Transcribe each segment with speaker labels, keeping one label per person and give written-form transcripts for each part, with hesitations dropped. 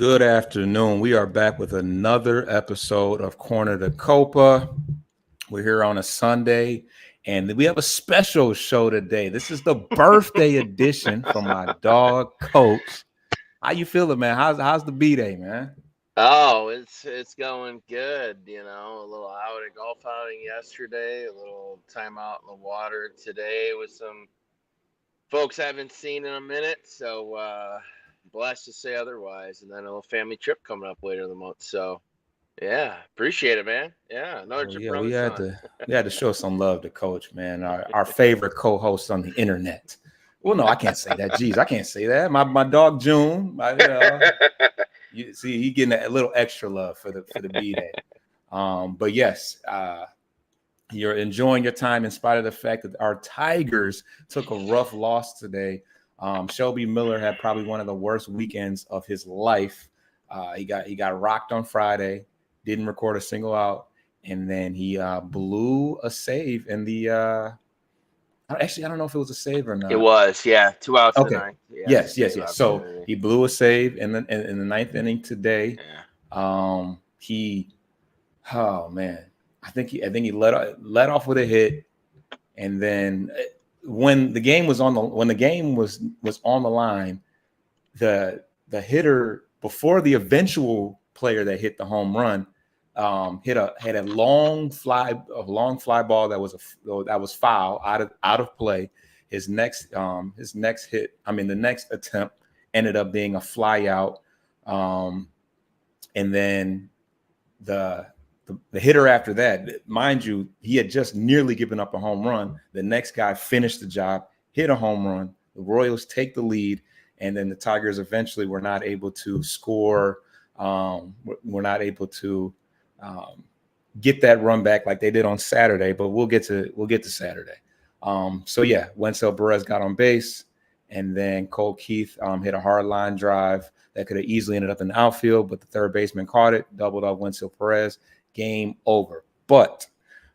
Speaker 1: Good afternoon. We are back with another episode of Corner to Copa. We're here on a Sunday, and we have a special show today. This is the birthday edition from my dog, Coach. How you feeling, man? How's the B-Day, man?
Speaker 2: Oh, it's going good. A little golf outing yesterday, a little time out in the water today with some folks I haven't seen in a minute. So blessed to say otherwise. And then a little family trip coming up later in the month. So yeah, appreciate it, man. Yeah, another
Speaker 1: Oh
Speaker 2: trip
Speaker 1: yeah,
Speaker 2: around
Speaker 1: we
Speaker 2: the
Speaker 1: had
Speaker 2: sun.
Speaker 1: to we had to show some love to Coach, man. Our favorite co-host on the internet. Well, no, I can't say that. Jeez, I can't say that. My dog June, you see, he getting a little extra love for the B-Day. But yes, you're enjoying your time in spite of the fact that our Tigers took a rough loss today. Shelby Miller had probably one of the worst weekends of his life. He got rocked on Friday, didn't record a single out, and then he blew a save in the. Actually, I don't know if it was a save or
Speaker 2: It
Speaker 1: not.
Speaker 2: was, yeah, 2 outs in the
Speaker 1: Okay.
Speaker 2: ninth. Yeah,
Speaker 1: Yes,
Speaker 2: save
Speaker 1: yes. So
Speaker 2: opportunity.
Speaker 1: he blew a save in the ninth inning today.
Speaker 2: Yeah.
Speaker 1: He Oh man, I think he let off with a hit, and then when the game was on the line, the hitter before the eventual player that hit the home run had a long fly ball that was foul out of play. His next hit, I mean the next attempt ended up being a fly out, um, and then the the hitter after that, mind you, he had just nearly given up a home run. The next guy finished the job, hit a home run. The Royals take the lead, and then the Tigers eventually were not able to score. Were not able to um, get that run back like they did on Saturday. But we'll get to Saturday. So yeah, Wenzel Perez got on base, and then Cole Keith hit a hard line drive that could have easily ended up in the outfield, but the third baseman caught it, doubled up Wenzel Perez. Game over. But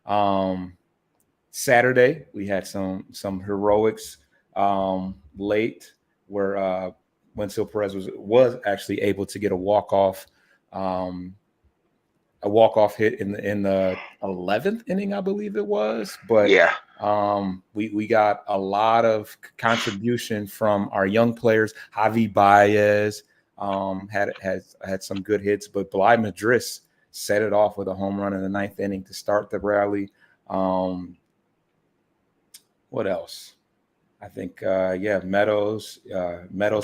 Speaker 1: um, Saturday we had some heroics late where Wenzel Perez was actually able to get um, a walk off hit in the 11th inning, I believe it was. But
Speaker 2: Yeah.
Speaker 1: we got a lot of contribution from our young players. Javi Baez had some good hits, but Bly Madris set it off with a home run in the ninth inning to start the rally. Um, what else? I think Meadows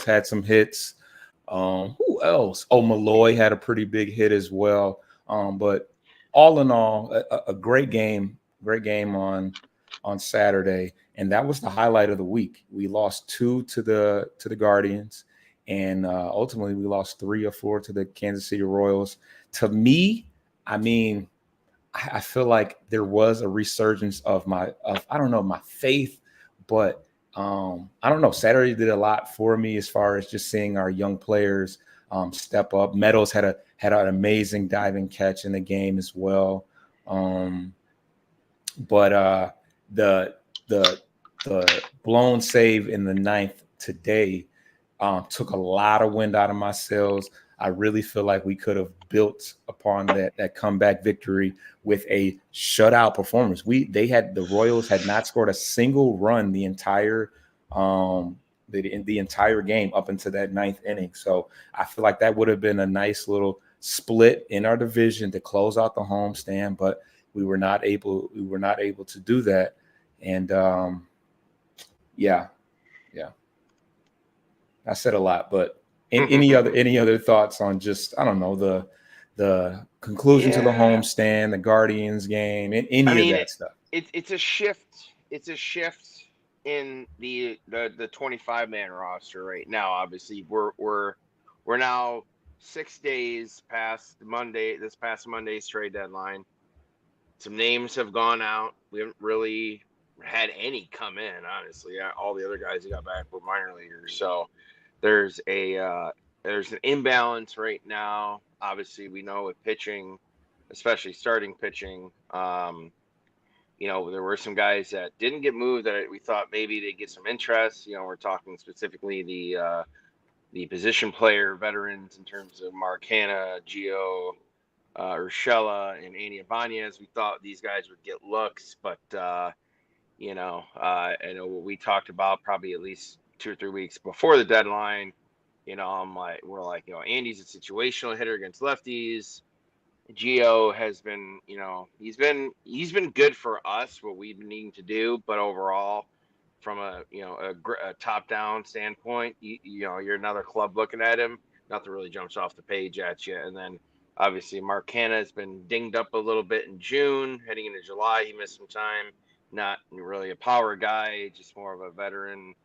Speaker 1: had some hits. Who else? Oh, Malloy had a pretty big hit as well. But all in all, a great game on Saturday, and that was the highlight of the week. We lost two to the Guardians, and ultimately we lost 3 or 4 to the Kansas City Royals. To me, I mean, I feel like there was a resurgence of I don't know, my faith, but I don't know. Saturday did a lot for me as far as just seeing our young players step up. Meadows had an amazing diving catch in the game as well. Um, but the the the blown save in the ninth today took a lot of wind out of my sails. I really feel like we could have built upon that comeback victory with a shutout performance. The Royals had not scored a single run um the entire game up into that ninth inning. So I feel like that would have been a nice little split in our division to close out the homestand, but we were not able to do that. And yeah, yeah, I said a lot, but any other thoughts on just I don't know the conclusion to the
Speaker 2: Yeah.
Speaker 1: homestand, the Guardians game,
Speaker 2: I
Speaker 1: any of
Speaker 2: mean,
Speaker 1: that stuff?
Speaker 2: it's a shift. It's a shift in the 25-man roster right now. Obviously, we're now 6 days past Monday. This past Monday's trade deadline. Some names have gone out. We haven't really had any come in. Honestly, all the other guys that got back were minor leaguers. So there's there's an imbalance right now. Obviously, we know with pitching, especially starting pitching. There were some guys that didn't get moved that we thought maybe they'd get some interest. We're talking specifically the position player veterans in terms of Mark Hanna, Gio Urshela, and Andy Ibanez. We thought these guys would get looks, but I know what we talked about probably at least 2 or 3 weeks before the deadline. We're like, Andy's a situational hitter against lefties. Gio has been, he's been good for us, what we've been needing to do, but overall, from a top down standpoint, you're another club looking at him. Nothing really jumps off the page at you. And then obviously Mark Hanna has been dinged up a little bit in June, heading into July. He missed some time. Not really a power guy, just more of a veteran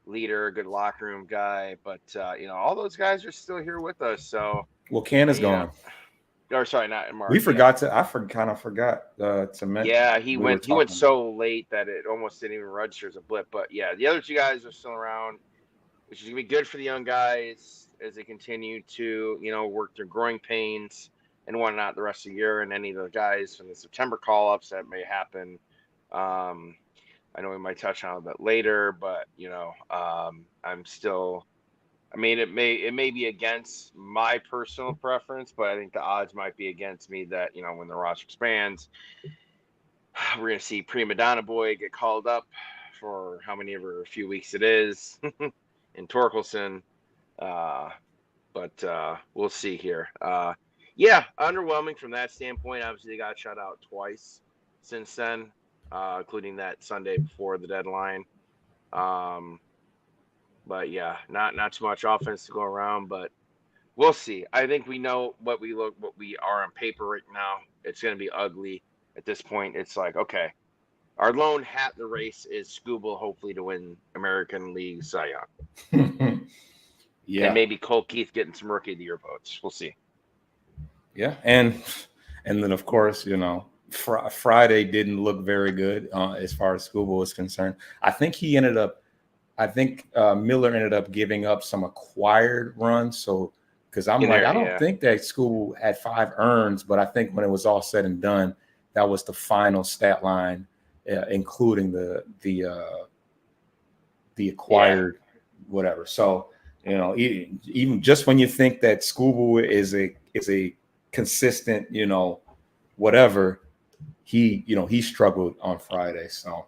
Speaker 2: leader, good locker room guy. But all those guys are still here with us. So
Speaker 1: Canna's gone.
Speaker 2: Or sorry, not Mark.
Speaker 1: We forgot to. I kind of forgot to mention.
Speaker 2: Yeah, he went so late that it almost didn't even register as a blip. But yeah, the other 2 guys are still around, which is gonna be good for the young guys as they continue to work their growing pains and whatnot the rest of the year. And any of the guys from the September call-ups that may happen. I know we might touch on it a bit later, but I'm still. I mean, it may be against my personal preference, but I think the odds might be against me that, when the roster expands, we're going to see Prima Donna Boy get called up for a few weeks it is in Torkelson. But we'll see here. Underwhelming from that standpoint. Obviously, they got shut out twice since then, including that Sunday before the deadline. But yeah, not too much offense to go around, but we'll see. I think we know what we are on paper right now. It's going to be ugly at this point. It's like, okay, our lone hat in the race is Skubal, hopefully to win American League Cy Young.
Speaker 1: Yeah,
Speaker 2: and maybe Cole Keith getting some Rookie of the Year votes. We'll see.
Speaker 1: Yeah, and then of course, Friday didn't look very good as far as Skubal is concerned. I think Miller ended up giving up some acquired runs. So, because I don't think that Skubal had 5 earns, but I think when it was all said and done, that was the final stat line, including the acquired whatever. So, even just when you think that Skubal is a consistent, whatever, he struggled on Friday. So.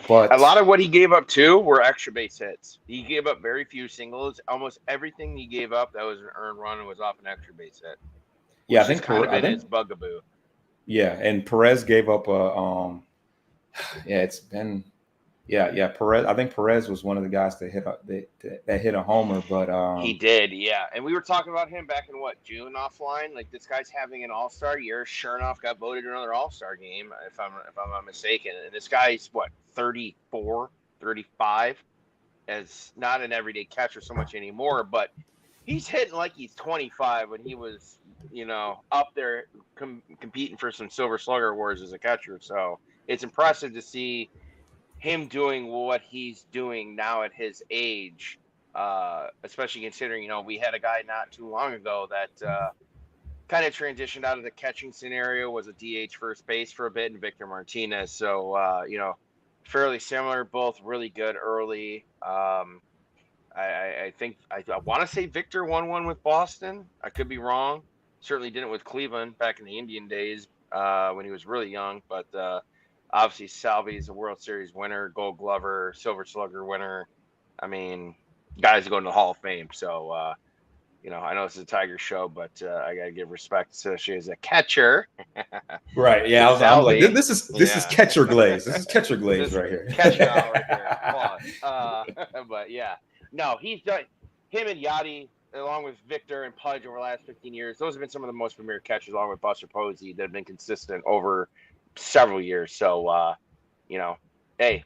Speaker 1: But
Speaker 2: a lot of what he gave up too were extra base hits. He gave up very few singles. Almost everything he gave up that was an earned run was off an extra base hit.
Speaker 1: Yeah, I think
Speaker 2: his bugaboo.
Speaker 1: Yeah, and Perez gave up a it's been Perez. I think Perez was one of the guys that hit a homer, but
Speaker 2: he did, yeah. And we were talking about him back in June offline. Like, this guy's having an all-star year. Sure enough, got voted another all-star game, if I'm not mistaken. And this guy's 34, 35, as not an everyday catcher so much anymore, but he's hitting like he's 25 when he was, up there competing for some Silver Slugger awards as a catcher. So it's impressive to see him doing what he's doing now at his age, especially considering, we had a guy not too long ago that kind of transitioned out of the catching scenario, was a DH first base for a bit, and Victor Martinez. So, fairly similar, both really good early. I think I want to say Victor won one with Boston. I could be wrong. Certainly didn't with Cleveland back in the Indian days when he was really young, but obviously, Salvi's a World Series winner, Gold Glover, Silver Slugger winner. I mean, guys going to the Hall of Fame. So, I know this is a Tiger show, but I got to give respect to she as a catcher.
Speaker 1: Right. Yeah. I'm like, this is catcher glaze. This is catcher glaze right here.
Speaker 2: Catcher out right here. But yeah, no, he's done. Him and Yachty, along with Victor and Pudge over the last 15 years, those have been some of the most premier catchers, along with Buster Posey, that have been consistent over several years. So, hey,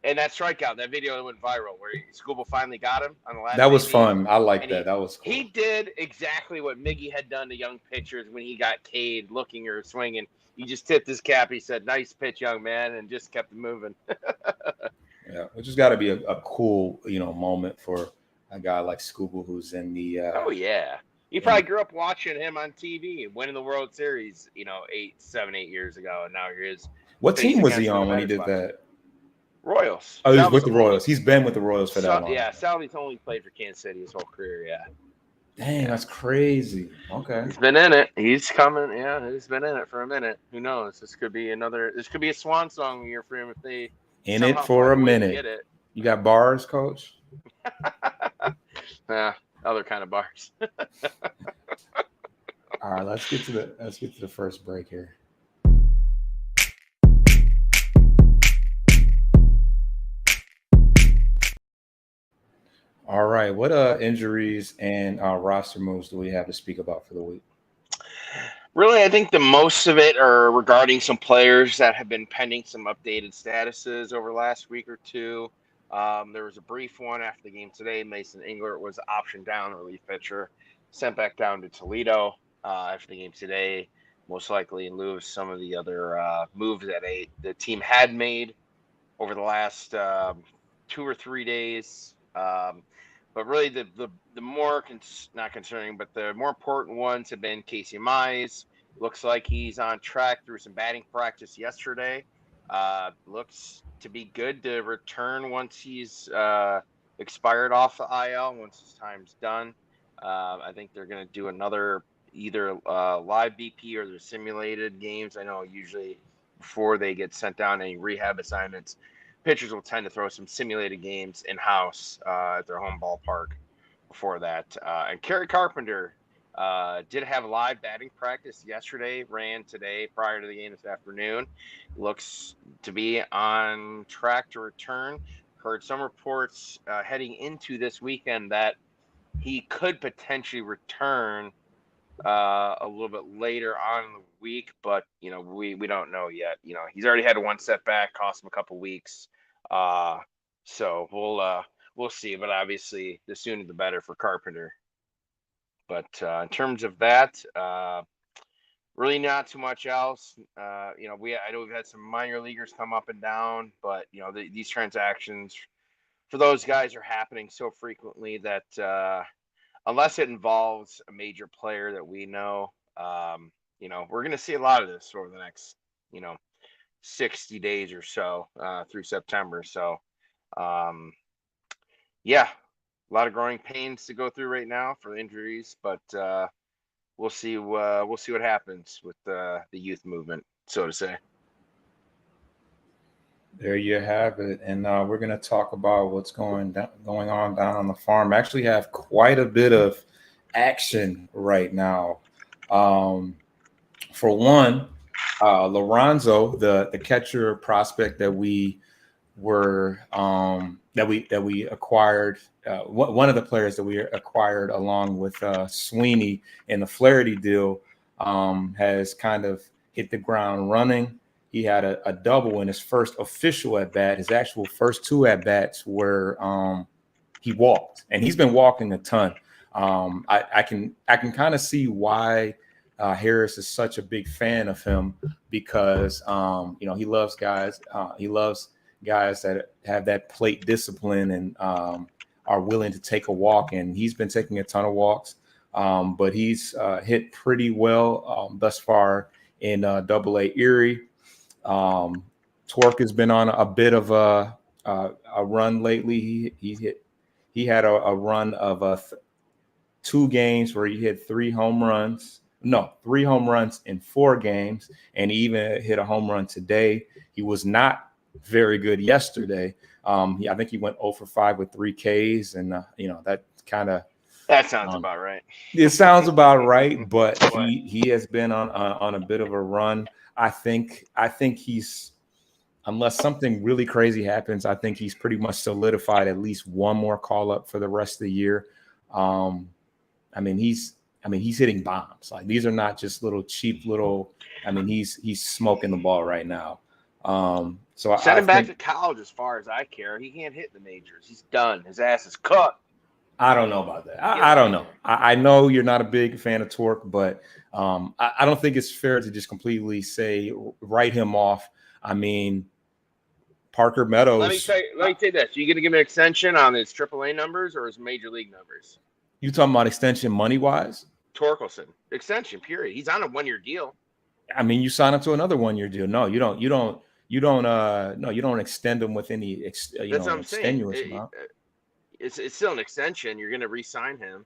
Speaker 2: and that strikeout, that video that went viral where Skubal finally got him on the last.
Speaker 1: That was fun. I like that. That was cool.
Speaker 2: He did exactly what Miggy had done to young pitchers when he got Cade looking or swinging. He just tipped his cap. He said, "Nice pitch, young man," and just kept it moving.
Speaker 1: Yeah, which has got to be a cool, moment for a guy like Skubal who's in the.
Speaker 2: Oh yeah. You probably grew up watching him on TV, winning the World Series, 8 years ago, and now he is.
Speaker 1: What team was he on when he did that?
Speaker 2: Royals.
Speaker 1: Oh, he's
Speaker 2: Salvi's
Speaker 1: with the Royals. He's been with the Royals for that long.
Speaker 2: Yeah, Salvi's only played for Kansas City his whole career. Yeah.
Speaker 1: Dang, that's crazy. Okay.
Speaker 2: He's been in it. He's coming. Yeah, he's been in it for a minute. Who knows? This could be a swan song year for him if they
Speaker 1: In it for a minute.
Speaker 2: get it.
Speaker 1: You got bars, coach?
Speaker 2: Other kind of bars.
Speaker 1: All right, let's get to the first break here. All right, what injuries and roster moves do we have to speak about for the week?
Speaker 2: Really, I think the most of it are regarding some players that have been pending some updated statuses over the last week or two. There was a brief one after the game today. Mason Englert was optioned down, relief pitcher, sent back down to Toledo after the game today, most likely in lieu of some of the other moves that the team had made over the last 2 or 3 days. But really, the more not concerning, but the more important ones have been Casey Mize. Looks like he's on track through some batting practice yesterday. Looks to be good to return once he's expired off the IL, once his time's done. I think they're going to do another either live BP or the simulated games. I know usually before they get sent down any rehab assignments, pitchers will tend to throw some simulated games in-house at their home ballpark before that. And Kerry Carpenter did have a live batting practice yesterday, ran today prior to the game this afternoon. Looks to be on track to return. Heard some reports heading into this weekend that he could potentially return a little bit later on in the week, but we don't know yet. He's already had one setback, cost him a couple weeks. So we'll see, but obviously the sooner the better for Carpenter. But in terms of that, really not too much else. I know we've had some minor leaguers come up and down, but these transactions for those guys are happening so frequently that unless it involves a major player that we know, we're going to see a lot of this over the next 60 days or so through September. So, yeah, a lot of growing pains to go through right now for injuries, but we'll see what happens with the youth movement, so to say.
Speaker 1: There you have it, and we're going to talk about what's going on down on the farm. I actually have quite a bit of action right now. For one, Lorenzo, the catcher prospect that we were that we acquired, one of the players that we acquired along with Sweeney in the Flaherty deal, has kind of hit the ground running. He had a double in his first official at bat. His actual first 2 at bats were he walked, and he's been walking a ton. I can kind of see why Harris is such a big fan of him, because he loves guys. He loves guys that have that plate discipline and are willing to take a walk. And he's been taking a ton of walks, but he's hit pretty well thus far in Double-A Erie. Torque has been on a bit of a run lately. He had a run of 2 games where he hit 3 home runs. No, 3 home runs in 4 games, and he even hit a home run today. He was not very good yesterday. I think he went 0 for 5 with 3 Ks, and that kind of
Speaker 2: sounds about right.
Speaker 1: It sounds about right, but he has been on a bit of a run. I think he's, unless something really crazy happens, I think he's pretty much solidified at least one more call up for the rest of the year. He's hitting bombs. Like, these are not just cheap little. He's smoking the ball right now. So
Speaker 2: send him back to college as far as I care. He can't hit the majors. He's done. His ass is cut.
Speaker 1: I don't know about that. I don't know. I know you're not a big fan of Torque, but I don't think it's fair to just completely write him off. Parker Meadows.
Speaker 2: Let me say this. Are you going to give him an extension on his AAA numbers or his major league numbers?
Speaker 1: You talking about extension money-wise?
Speaker 2: Torkelson. Extension, period. He's on a 1-year deal.
Speaker 1: You sign him to another 1-year deal. No, you don't you don't no, you don't extend him with any
Speaker 2: That's what I'm saying.
Speaker 1: extenuous amount.
Speaker 2: It's still an extension. You're going to re-sign him.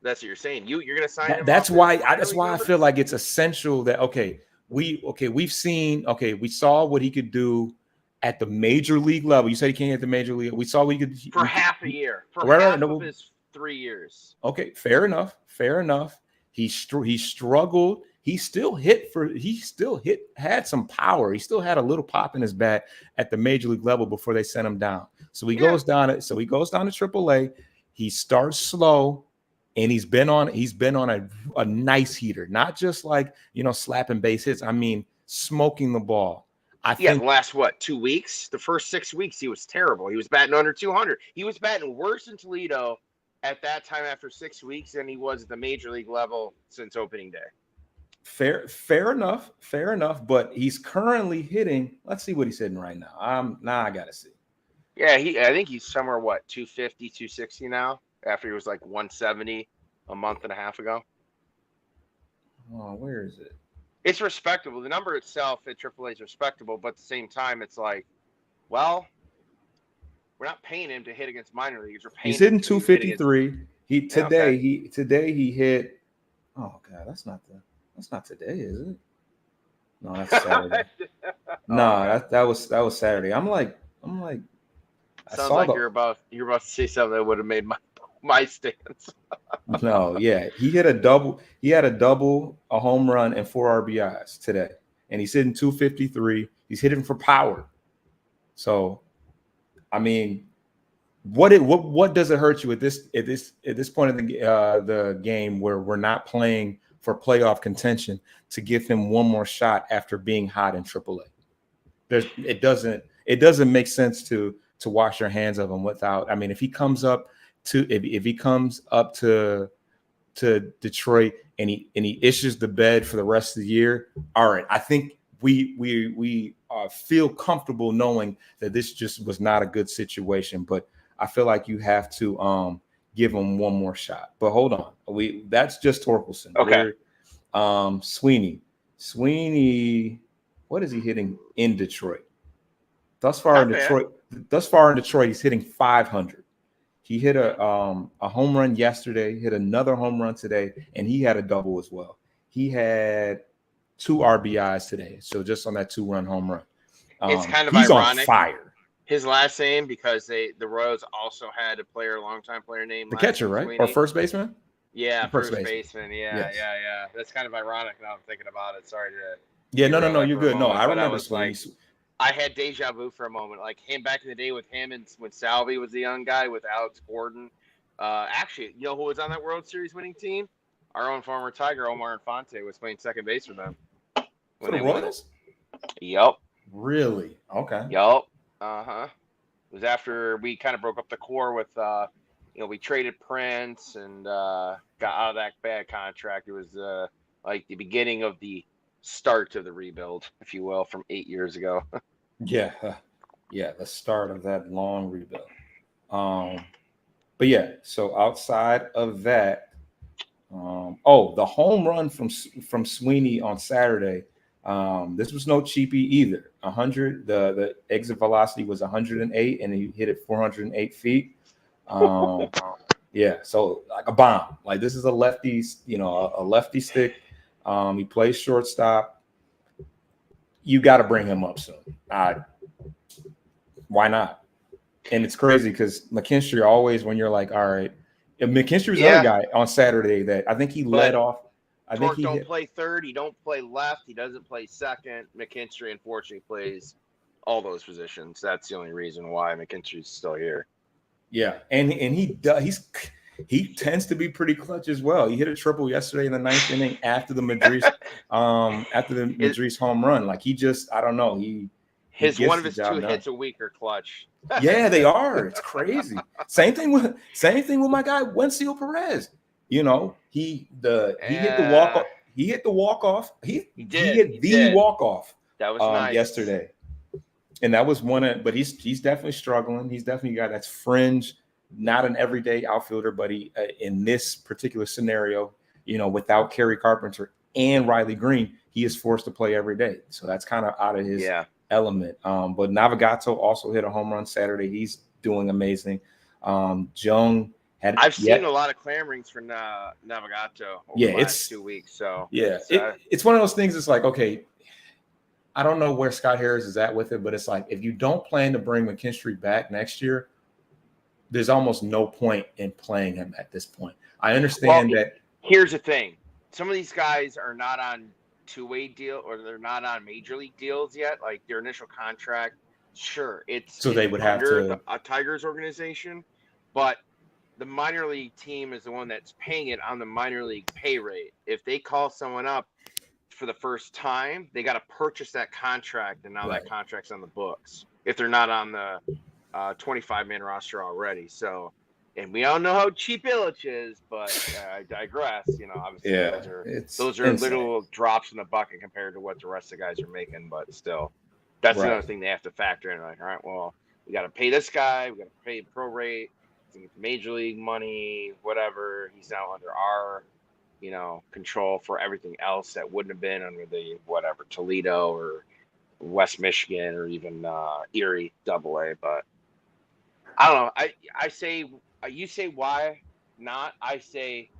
Speaker 2: That's what you're saying. You're going to sign him.
Speaker 1: That's
Speaker 2: off
Speaker 1: why
Speaker 2: his minor
Speaker 1: that's
Speaker 2: league
Speaker 1: why I
Speaker 2: numbers?
Speaker 1: feel like it's essential that we saw what he could do at the major league level. You said he can't hit the major league. We saw what he could
Speaker 2: for half a year, for
Speaker 1: Right,
Speaker 2: half
Speaker 1: no,
Speaker 2: of his 3 years.
Speaker 1: Okay, fair enough. Fair enough. He struggled. He still had some power. He still had a little pop in his bat at the major league level before they sent him down. So he goes down to AAA. He starts slow, and he's been on a nice heater, not just like slapping base hits. I mean, smoking the ball. I think
Speaker 2: the last 2 weeks, the first 6 weeks, he was terrible. He was batting under 200. He was batting worse in Toledo at that time after 6 weeks than he was at the major league level since opening day.
Speaker 1: Fair enough. But he's currently hitting. Let's see what he's hitting right now. I gotta see.
Speaker 2: Yeah, I think he's somewhere 250, 260 now. After he was like 170 a month and a half ago.
Speaker 1: Oh, where is it?
Speaker 2: It's respectable. The number itself at AAA is respectable, but at the same time, it's like, well, we're not paying him to hit against minor leagues.
Speaker 1: He's hitting 253. Today he hit. Oh God, that's not today, is it? No, that's Saturday. No, that was Saturday. I'm like.
Speaker 2: Sounds like you're about to say something that would have made my stance.
Speaker 1: No, yeah, he hit a double. He had a home run, and 4 RBIs today, and he's hitting 253. He's hitting for power. So, I mean, what does it hurt you at this point in the game where we're not playing for playoff contention to give him one more shot after being hot in AAA? It doesn't make sense to wash your hands of him without. I mean, if he comes up to Detroit and he issues the bed for the rest of the year, all right. I think we feel comfortable knowing that this just was not a good situation. But I feel like you have to give him one more shot. But hold on, that's just Torkelson.
Speaker 2: Okay.
Speaker 1: Sweeney, what is he hitting in Detroit? Thus far in Detroit, he's hitting 500. He hit a home run yesterday, hit another home run today, and he had a double as well. He had 2 RBIs today, so just on that 2-run home run.
Speaker 2: It's kind of
Speaker 1: he's
Speaker 2: ironic.
Speaker 1: On fire.
Speaker 2: His last name, because the Royals also had a longtime player named
Speaker 1: the catcher, right?
Speaker 2: Sweeney.
Speaker 1: Or first baseman?
Speaker 2: Yeah, first baseman. Yeah,
Speaker 1: yes.
Speaker 2: yeah. That's kind of ironic now I'm thinking about it. Sorry to.
Speaker 1: Yeah, no, you're good. No, I remember Sweeney.
Speaker 2: I had deja vu for a moment, like him back in the day with him and when Salvi was the young guy with Alex Gordon. Actually, you know who was on that World Series winning team? Our own former Tiger, Omar Infante, was playing second base for them.
Speaker 1: For the Royals?
Speaker 2: Yep.
Speaker 1: Really? Okay.
Speaker 2: Yep. Uh-huh. It was after we kind of broke up the core with, we traded Prince and got out of that bad contract. It was like the beginning of the start of the rebuild, if you will, from 8 years ago.
Speaker 1: Yeah, the start of that long rebuild. But yeah, so outside of that, the home run from Sweeney on Saturday. This was no cheapie either. 100. The exit velocity was 108, and he hit it 408 feet. Yeah, so like a bomb. Like this is a lefty, a lefty stick. He plays shortstop. You got to bring him up soon. Why not? And it's crazy because McKinstry always, when you're like, all right, McKinstry's the other guy on Saturday that I think he led off. I think he
Speaker 2: don't play third. He don't play left. He doesn't play second. McKinstry, unfortunately, plays all those positions. That's the only reason why McKinstry's still here. Yeah,
Speaker 1: and he tends to be pretty clutch as well. He hit a triple yesterday in the 9th inning after the Madriz home run. Like he just, I don't know.
Speaker 2: One of his 2 hits a week are clutch.
Speaker 1: Yeah, they are. It's crazy. Same thing with my guy Wencio Perez. He hit the walk off. He hit the walk off. He hit the walk off.
Speaker 2: That was nice.
Speaker 1: Yesterday. And that was but he's definitely struggling. He's definitely a guy that's fringe, not an everyday outfielder, but he in this particular scenario, without Kerry Carpenter and Riley Green, he is forced to play every day. So that's kind of out of his element. But Navagato also hit a home run Saturday. He's doing amazing. Jung had
Speaker 2: I've seen a lot of clamorings for Navagato over the last 2 weeks. So
Speaker 1: it's one of those things. It's like, okay, I don't know where Scott Harris is at with it, but it's like, if you don't plan to bring McKinstry back next year, there's almost no point in playing him at this point. I understand that.
Speaker 2: Here's the thing. Some of these guys are not on two-way deal, or they're not on major league deals yet. Like their initial contract, sure,
Speaker 1: they would have to
Speaker 2: a Tigers organization, but the minor league team is the one that's paying it on the minor league pay rate. If they call someone up for the first time, they got to purchase that contract, and now that contract's on the books if they're not on the 25-man roster already. So, and we all know how cheap Illich is, but I digress. You know, obviously those are little drops in the bucket compared to what the rest of the guys are making. But still, that's another thing they have to factor in. Like, all right, well, we got to pay this guy. We got to pay pro rate. Major league money, whatever. He's now under our, control for everything else that wouldn't have been under the Toledo or West Michigan or even Erie AA. But I don't know. I say, you say why not? I say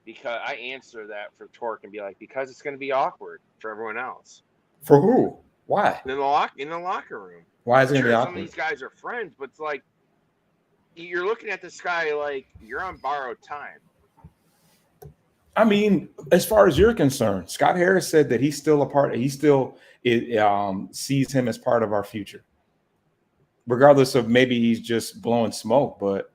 Speaker 2: because I answer that for Torque and be like, because it's going to be awkward for everyone else.
Speaker 1: For who? Why?
Speaker 2: In the locker room.
Speaker 1: Why is it going to be awkward?
Speaker 2: Some of these guys are friends, but it's like, you're looking at this guy like you're on borrowed time.
Speaker 1: I mean, as far as you're concerned, Scott Harris said that he's still a part. He still sees him as part of our future, regardless of maybe he's just blowing smoke. But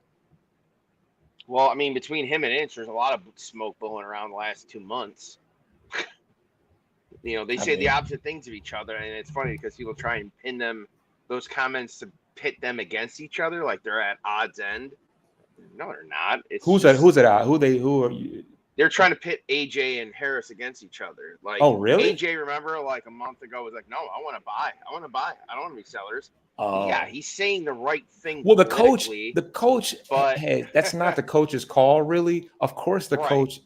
Speaker 2: well, I mean, between him and Inch, there's a lot of smoke blowing around the last 2 months. They say the opposite things of each other, and it's funny because people try and pin those comments to pit them against each other like they're at odds end. No, they're not.
Speaker 1: Who's at who are you?
Speaker 2: They're trying to pit AJ and Harris against each other. Like,
Speaker 1: oh, really?
Speaker 2: AJ, remember, like a month ago was like, no, I want to buy. I don't want to be sellers. Yeah, he's saying the right thing.
Speaker 1: Well, the coach, but hey, that's not the coach's call, really. Of course, the coach,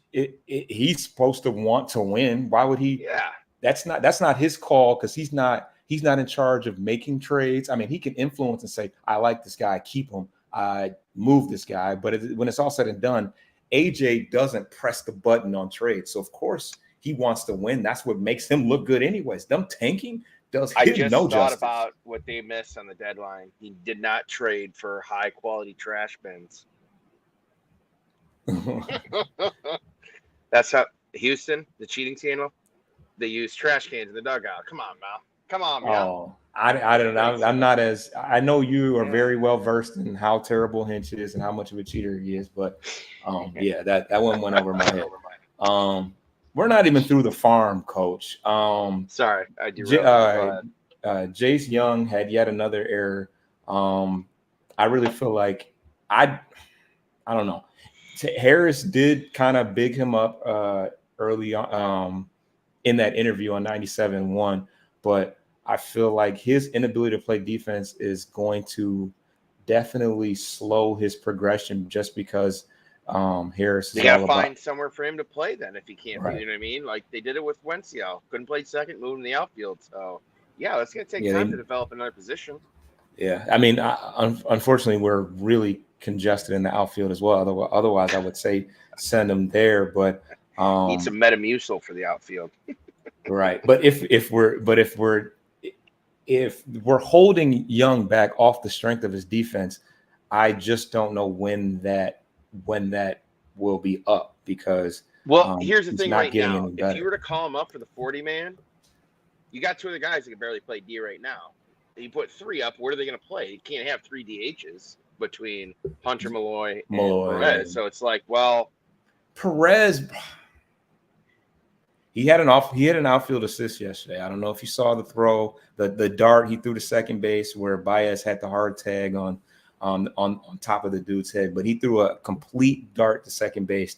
Speaker 1: he's supposed to want to win. Why would he?
Speaker 2: Yeah,
Speaker 1: that's not his call, because he's not in charge of making trades. I mean, he can influence and say, I like this guy, keep him, I move this guy. But when it's all said and done, AJ doesn't press the button on trades. So, of course, he wants to win. That's what makes him look good anyways. Them tanking does him no justice. I just thought
Speaker 2: about what they missed on the deadline. He did not trade for high-quality trash bins. That's how Houston, the cheating scandal, they use trash cans in the dugout. Come on, Mal. Come on, man.
Speaker 1: Oh, I don't know. I'm not as, I know you are very well versed in how terrible Hinch is and how much of a cheater he is, but that one went over my head. We're not even through the farm, Coach.
Speaker 2: Sorry, I do.
Speaker 1: Jace Young had yet another error. I really feel like I don't know. Harris did kind of big him up early on in that interview on 97.1, but I feel like his inability to play defense is going to definitely slow his progression, just because Harris is
Speaker 2: they gotta find somewhere for him to play then if he can't. You know what I mean? Like they did it with Wenceel. Couldn't play second, moving the outfield. So yeah, it's gonna take time to develop another position.
Speaker 1: Yeah, I mean, unfortunately, we're really congested in the outfield as well. Otherwise, I would say send him there. But
Speaker 2: need some Metamucil for the outfield.
Speaker 1: Right, but if we're holding Young back off the strength of his defense, I just don't know when that will be up, because
Speaker 2: here's the thing right now. If you were to call him up for the 40-man, you got two of the guys that can barely play D right now. You put three up, where are they going to play? You can't have three DHs between Hunter, Malloy, and Perez. So it's like, well,
Speaker 1: Perez, he had an outfield assist yesterday. I don't know if you saw the throw, the dart he threw to second base where Baez had the hard tag on top of the dude's head, but he threw a complete dart to second base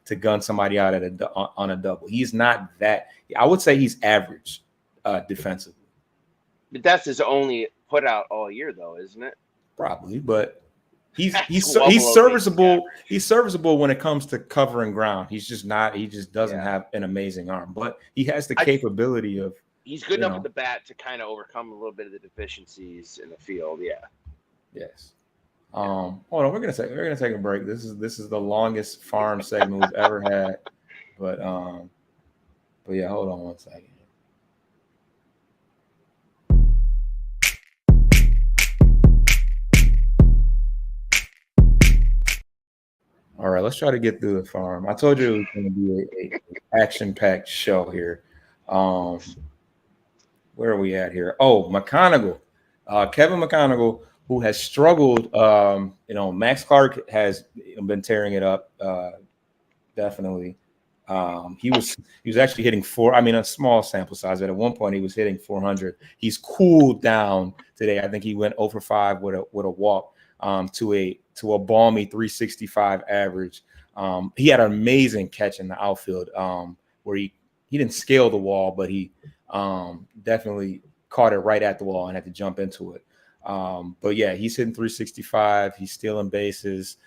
Speaker 1: to gun somebody out on a double. He's not that. I would say he's average defensively.
Speaker 2: But that's his only put out all year, though, isn't it?
Speaker 1: Probably, but he's serviceable. He's serviceable when it comes to covering ground. He's just not. He just doesn't have an amazing arm, but he has the capability of.
Speaker 2: He's good
Speaker 1: you
Speaker 2: enough
Speaker 1: know,
Speaker 2: with the bat to kind of overcome a little bit of the deficiencies in the field. Yeah.
Speaker 1: yes. Hold on, we're gonna take a break. This is the longest farm segment we've ever had, but yeah, hold on one second. All right, let's try to get through the farm. I told you it was going to be a action-packed show here. Um, where are we at here? Oh, McConaughey, Kevin McConaughey, who has struggled. Max Clark has been tearing it up. Definitely. He was actually hitting four. I mean, a small sample size, but at one point he was hitting 400. He's cooled down today. I think he went 0 for 5 with a walk to a balmy 365 average. He had an amazing catch in the outfield where he didn't scale the wall, but he definitely caught it right at the wall and had to jump into it. But yeah, he's hitting 365. He's stealing bases.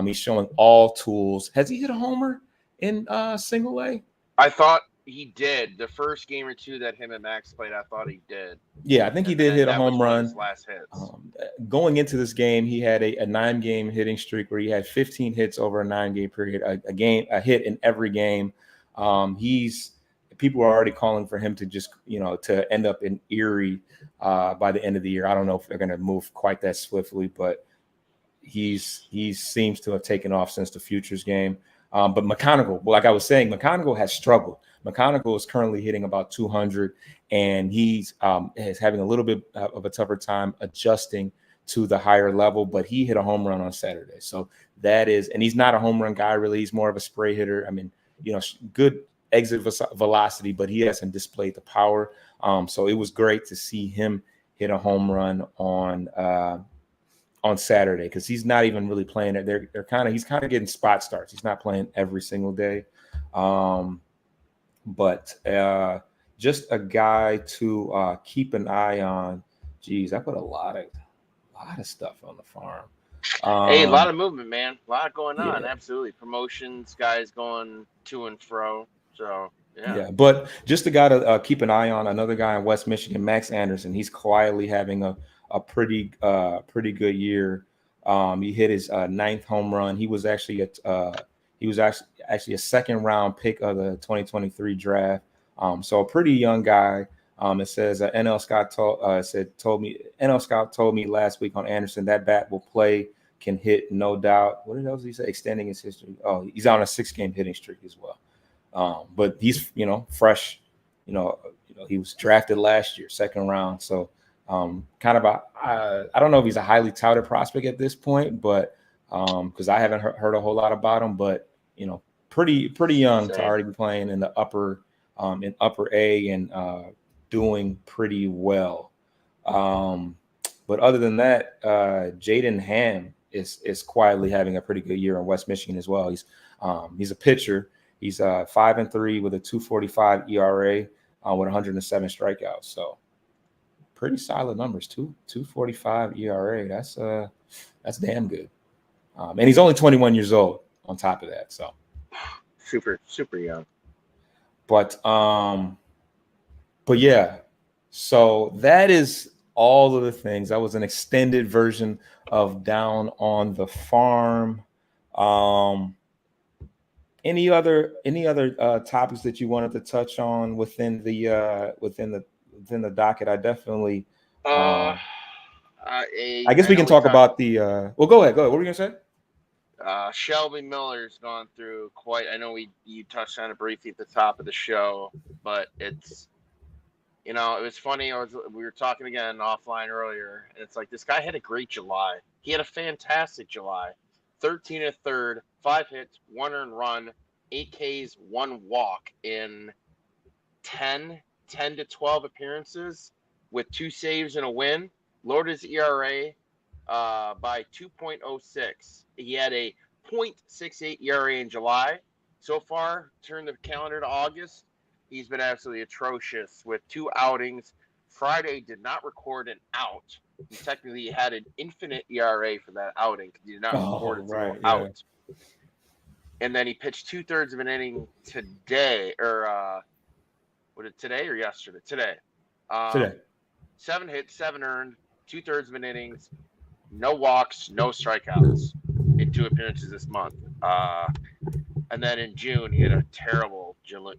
Speaker 1: He's showing all tools. Has he hit a homer in single A?
Speaker 2: I thought he did. The first game or two that him and Max played, I thought he did.
Speaker 1: Yeah, I think he did hit a home run.
Speaker 2: His last hits.
Speaker 1: Going into this game, he had a 9-game hitting streak where he had 15 hits over a 9-game period, a hit in every game. People are already calling for him to just, to end up in Erie by the end of the year. I don't know if they're going to move quite that swiftly, but he seems to have taken off since the Futures game. But McConaughey, like I was saying, McConaughey has struggled. McConaughey is currently hitting about 200, and he's having a little bit of a tougher time adjusting to the higher level. But he hit a home run on Saturday, so and he's not a home run guy really. He's more of a spray hitter. I mean, good exit velocity, but he hasn't displayed the power. So it was great to see him hit a home run on Saturday, because he's not even really playing it. He's kind of getting spot starts. He's not playing every single day. But just a guy to keep an eye on. Geez, I put a lot of stuff on the farm.
Speaker 2: Hey, a lot of movement, man. A lot going on.
Speaker 1: Yeah.
Speaker 2: Absolutely. Promotions, guys going to and fro. So
Speaker 1: yeah. But just a guy to keep an eye on. Another guy in West Michigan, Max Anderson. He's quietly having a pretty good year. He hit his 9th home run. He was actually a second round pick of the 2023 draft. So a pretty young guy. It says NL Scott told me last week on Anderson that bat will play, can hit, no doubt. What else did he say? Extending his history. Oh, he's on a 6-game hitting streak as well. But he's fresh. He was drafted last year, 2nd round. So kind of I don't know if he's a highly touted prospect at this point, but because I haven't heard a whole lot about him, but pretty young to already be playing in the upper A and doing pretty well. But other than that, Jaden Ham is quietly having a pretty good year in West Michigan as well. He's a pitcher. He's 5-3 with a 2.45 ERA with 107 strikeouts. So pretty solid numbers too. 2.45 ERA. That's damn good. And he's only 21 years old on top of that. So
Speaker 2: super young.
Speaker 1: But yeah. So that is all of the things. That was an extended version of Down on the Farm. Any other topics that you wanted to touch on within the docket? I definitely. I guess we can talk about the. Well, go ahead. What were you gonna say?
Speaker 2: Shelby Miller's gone through quite. I know you touched on it briefly at the top of the show, but it's. It was funny. We were talking again offline earlier, and it's like this guy had a great July. He had a fantastic July. 13 1/3, 5 hits, 1 earned run, 8 Ks, 1 walk in 10 to 12 appearances with 2 saves and a win. Lowered his ERA by 2.06. He had a 0.68 ERA in July. So far, turn the calendar to August, he's been absolutely atrocious with 2 outings. Friday did not record an out. He technically had an infinite ERA for that outing because he did not record a single out. And then he pitched 2/3 of an inning today, or was it today or yesterday? Today.
Speaker 1: Today.
Speaker 2: 7 hits, 7 earned, 2/3 of an innings, no walks, no strikeouts in 2 appearances this month. And then in June, he had a terrible June.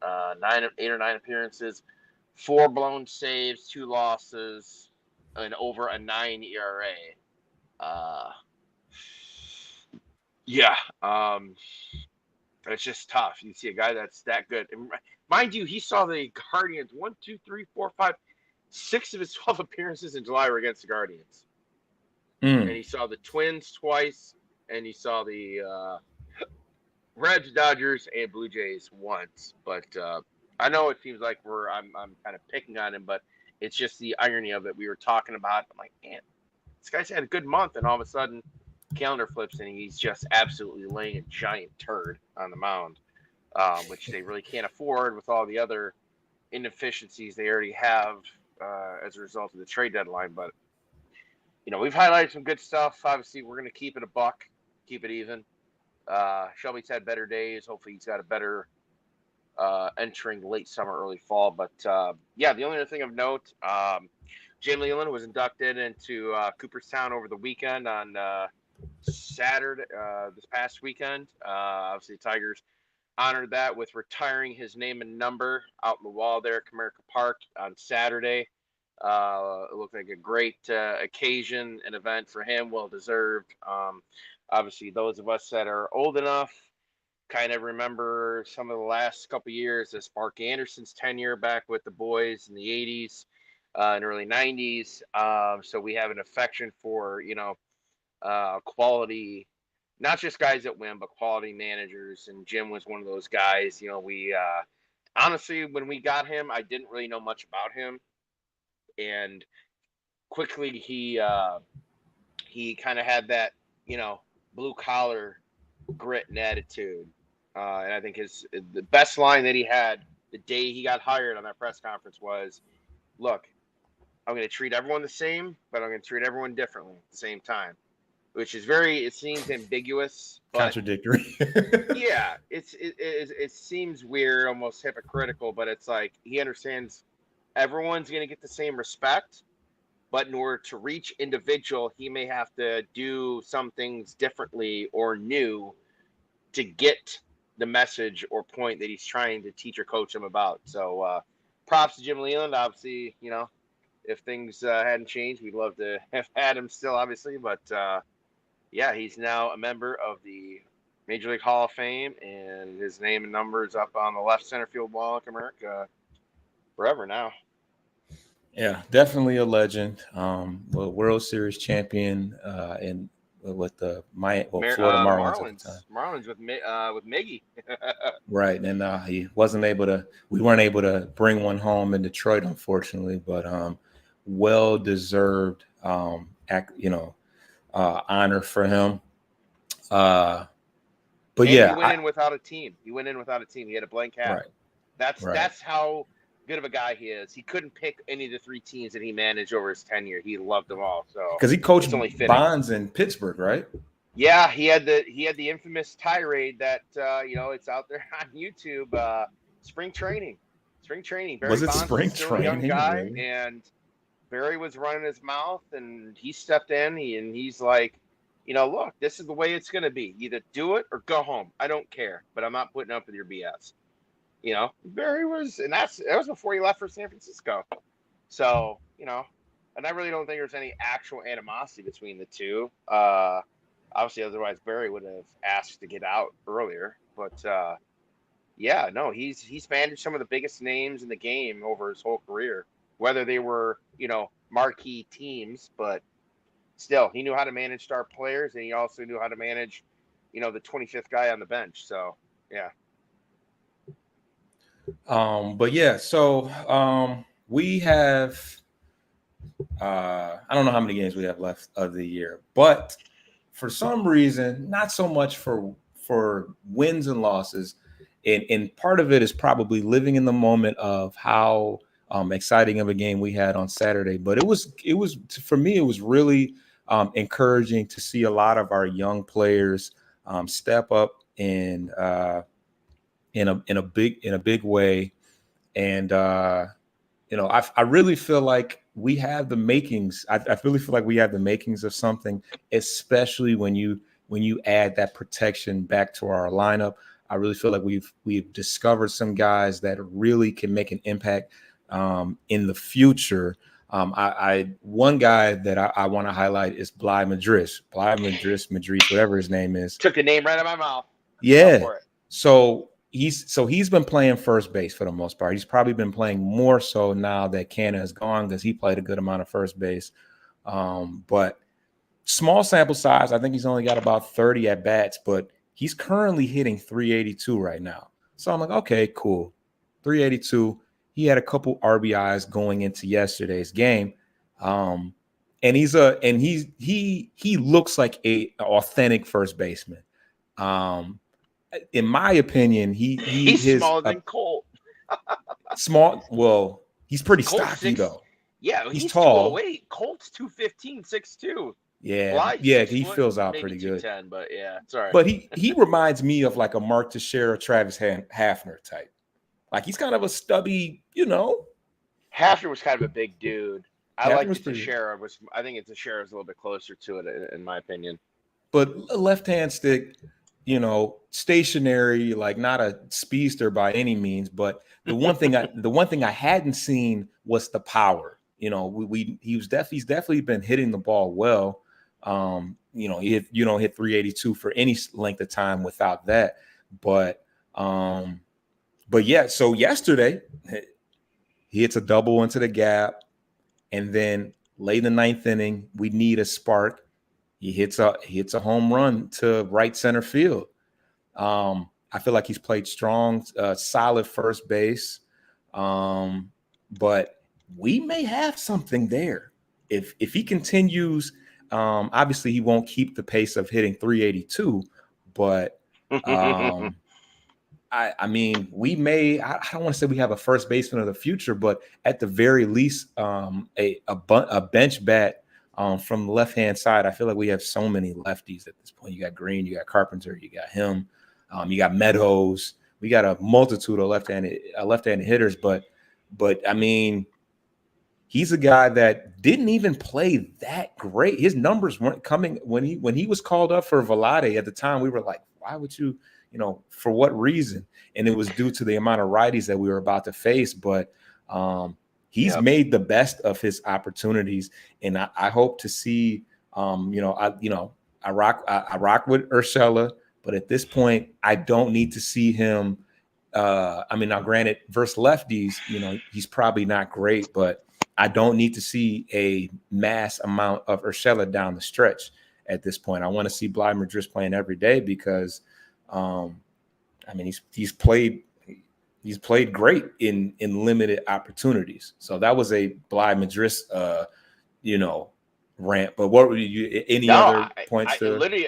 Speaker 2: 8 or 9 appearances, 4 blown saves, 2 losses, and over a 9 ERA. Yeah, it's just tough. You see a guy that's that good. And mind you, he saw the Guardians 1, 2, 3, 4, 5, 6 of his 12 appearances in July were against the Guardians. And he saw the Twins twice, and he saw the Reds, Dodgers, and Blue Jays once. But I know it seems like I'm kind of picking on him, but it's just the irony of it. We were talking about, I'm like, man, this guy's had a good month, and all of a sudden, calendar flips, and he's just absolutely laying a giant turd on the mound, which they really can't afford with all the other inefficiencies they already have as a result of the trade deadline. But we've highlighted some good stuff. Obviously, we're going to keep it a buck, keep it even. Shelby's had better days. Hopefully, he's got a better entering late summer, early fall. But yeah, the only other thing of note, Jim Leland was inducted into Cooperstown over the weekend on Saturday, this past weekend. Obviously, the Tigers honored that with retiring his name and number out in the wall there at Comerica Park on Saturday. It looked like a great occasion and event for him, well deserved. Obviously, those of us that are old enough kind of remember some of the last couple of years of Spark Anderson's tenure back with the boys in the 80s and early 90s. So we have an affection for, quality, not just guys that win, but quality managers. And Jim was one of those guys. We honestly, when we got him, I didn't really know much about him. And quickly he kind of had that, blue collar grit and attitude. And I think the best line that he had the day he got hired on that press conference was, look, I'm going to treat everyone the same, but I'm going to treat everyone differently at the same time, which is it seems ambiguous. But
Speaker 1: contradictory.
Speaker 2: Yeah, it seems weird, almost hypocritical, but it's like he understands everyone's going to get the same respect, but in order to reach individual, he may have to do some things differently or new to get the message or point that he's trying to teach or coach them about. So props to Jim Leland. Obviously, if things hadn't changed, we'd love to have had him still, obviously. But yeah, he's now a member of the Major League Hall of Fame, and his name and number is up on the left center field wall in Comerica forever now.
Speaker 1: Yeah, definitely a legend. World Series champion and with the Florida Marlins at the time.
Speaker 2: Marlins with Miggy.
Speaker 1: Right, and we weren't able to bring one home in Detroit, unfortunately, but well deserved honor for him. But
Speaker 2: he went in without a team. He had a blank hat.
Speaker 1: Right.
Speaker 2: That's how good of a guy he is. He couldn't pick any of the 3 teams that he managed over his tenure. He loved them all. So
Speaker 1: because he coached Bonds in Pittsburgh, right?
Speaker 2: Yeah, he had the infamous tirade that it's out there on YouTube. Spring training. Barry
Speaker 1: was it
Speaker 2: Bonds
Speaker 1: spring
Speaker 2: was still
Speaker 1: training?
Speaker 2: A young guy,
Speaker 1: really?
Speaker 2: And Barry was running his mouth, and he stepped in, and he's like, look, this is the way it's going to be. Either do it or go home. I don't care, but I'm not putting up with your BS. Barry was, and that was before he left for San Francisco. So, and I really don't think there's any actual animosity between the two. Obviously, otherwise Barry would have asked to get out earlier. But yeah, no, he's managed some of the biggest names in the game over his whole career, whether they were, marquee teams, but still, he knew how to manage star players, and he also knew how to manage, the 25th guy on the bench. So, yeah.
Speaker 1: But yeah, so we have I don't know how many games we have left of the year, but for some reason, not so much for wins and losses. And part of it is probably living in the moment of how exciting of a game we had on Saturday. But it was for me, it was really encouraging to see a lot of our young players step up in a big way, and I really feel like we have the makings. I really feel like we have the makings of something, especially when you add that protection back to our lineup. I really feel like we've discovered some guys that really can make an impact in the future. One guy that I want to highlight is Bly Madris, whatever his name is.
Speaker 2: Took the name right out of my mouth.
Speaker 1: Yeah. So he's been playing first base for the most part. He's probably been playing more so now that Canna is gone because he played a good amount of first base. But small sample size, I think he's only got about 30 at bats, but he's currently hitting 382 right now. So I'm like, okay, cool. 382. He had a couple RBIs going into yesterday's game. And he looks like a authentic first baseman. In my opinion,
Speaker 2: he's smaller than Colt.
Speaker 1: Small. Well, he's pretty stocky though.
Speaker 2: Yeah,
Speaker 1: he's tall.
Speaker 2: 208. Colt's 215, 6'2".
Speaker 1: Yeah,
Speaker 2: Bly's
Speaker 1: yeah, he fills out pretty good.
Speaker 2: But yeah, sorry.
Speaker 1: But he reminds me of like a Mark Teixeira, Travis Hafner type. Like he's kind of a stubby,
Speaker 2: Hafner was kind of a big dude. I like Teixeira. I think Teixeira's a little bit closer to it, in my opinion.
Speaker 1: But a left-hand stick, stationary, like not a speedster by any means. But the one thing I hadn't seen was the power. He's definitely been hitting the ball well. If you don't hit 382 for any length of time without that, but yeah. So yesterday, he hits a double into the gap, and then late in the ninth inning, we need a spark. He hits a home run to right center field. I feel like he's played strong, solid first base, but we may have something there if he continues. Obviously, he won't keep the pace of hitting 382, but I mean, we may. I don't want to say we have a first baseman of the future, but at the very least, a bench bat from the left hand side. I feel like we have so many lefties at this point. You got Green, you got Carpenter, you got him, you got Meadows. We got a multitude of left-handed hitters, but I mean, he's a guy that didn't even play that great. His numbers weren't coming when he was called up for Velade at the time. We were like, why would you? For what reason? And it was due to the amount of righties that we were about to face. But he's made the best of his opportunities, and I hope to see. I rock with Urshela, but at this point, I don't need to see him. Now granted, versus lefties, he's probably not great, but I don't need to see a mass amount of Urshela down the stretch at this point. I want to see Bly Madris playing every day because. He's played great in limited opportunities. So that was a Bly Madris, rant. But what were you? Other points?
Speaker 2: Literally,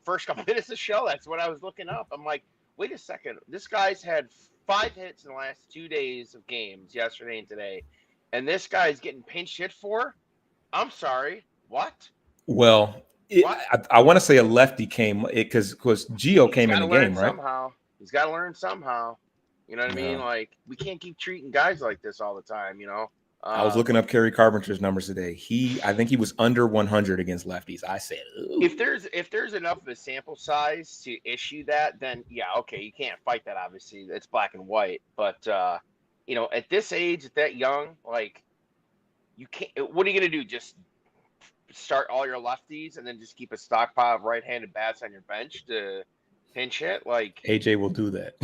Speaker 2: first couple minutes of the show, that's what I was looking up. I'm like, wait a second, this guy's had 5 hits in the last 2 days of games, yesterday and today, and this guy's getting pinch hit for. I'm sorry, what?
Speaker 1: Well. I want to say a lefty came because Gio came in the game, right?
Speaker 2: Somehow he's got to learn somehow. You know what I mean? Like we can't keep treating guys like this all the time.
Speaker 1: I was looking up Kerry Carpenter's numbers today. I think he was under 100 against lefties. I said, ooh.
Speaker 2: If there's enough of a sample size to issue that, then yeah, okay, you can't fight that. Obviously, it's black and white. But at this age, at that young, like you can't. What are you gonna do? Just start all your lefties and then just keep a stockpile of right-handed bats on your bench to pinch hit? Like
Speaker 1: AJ will do that.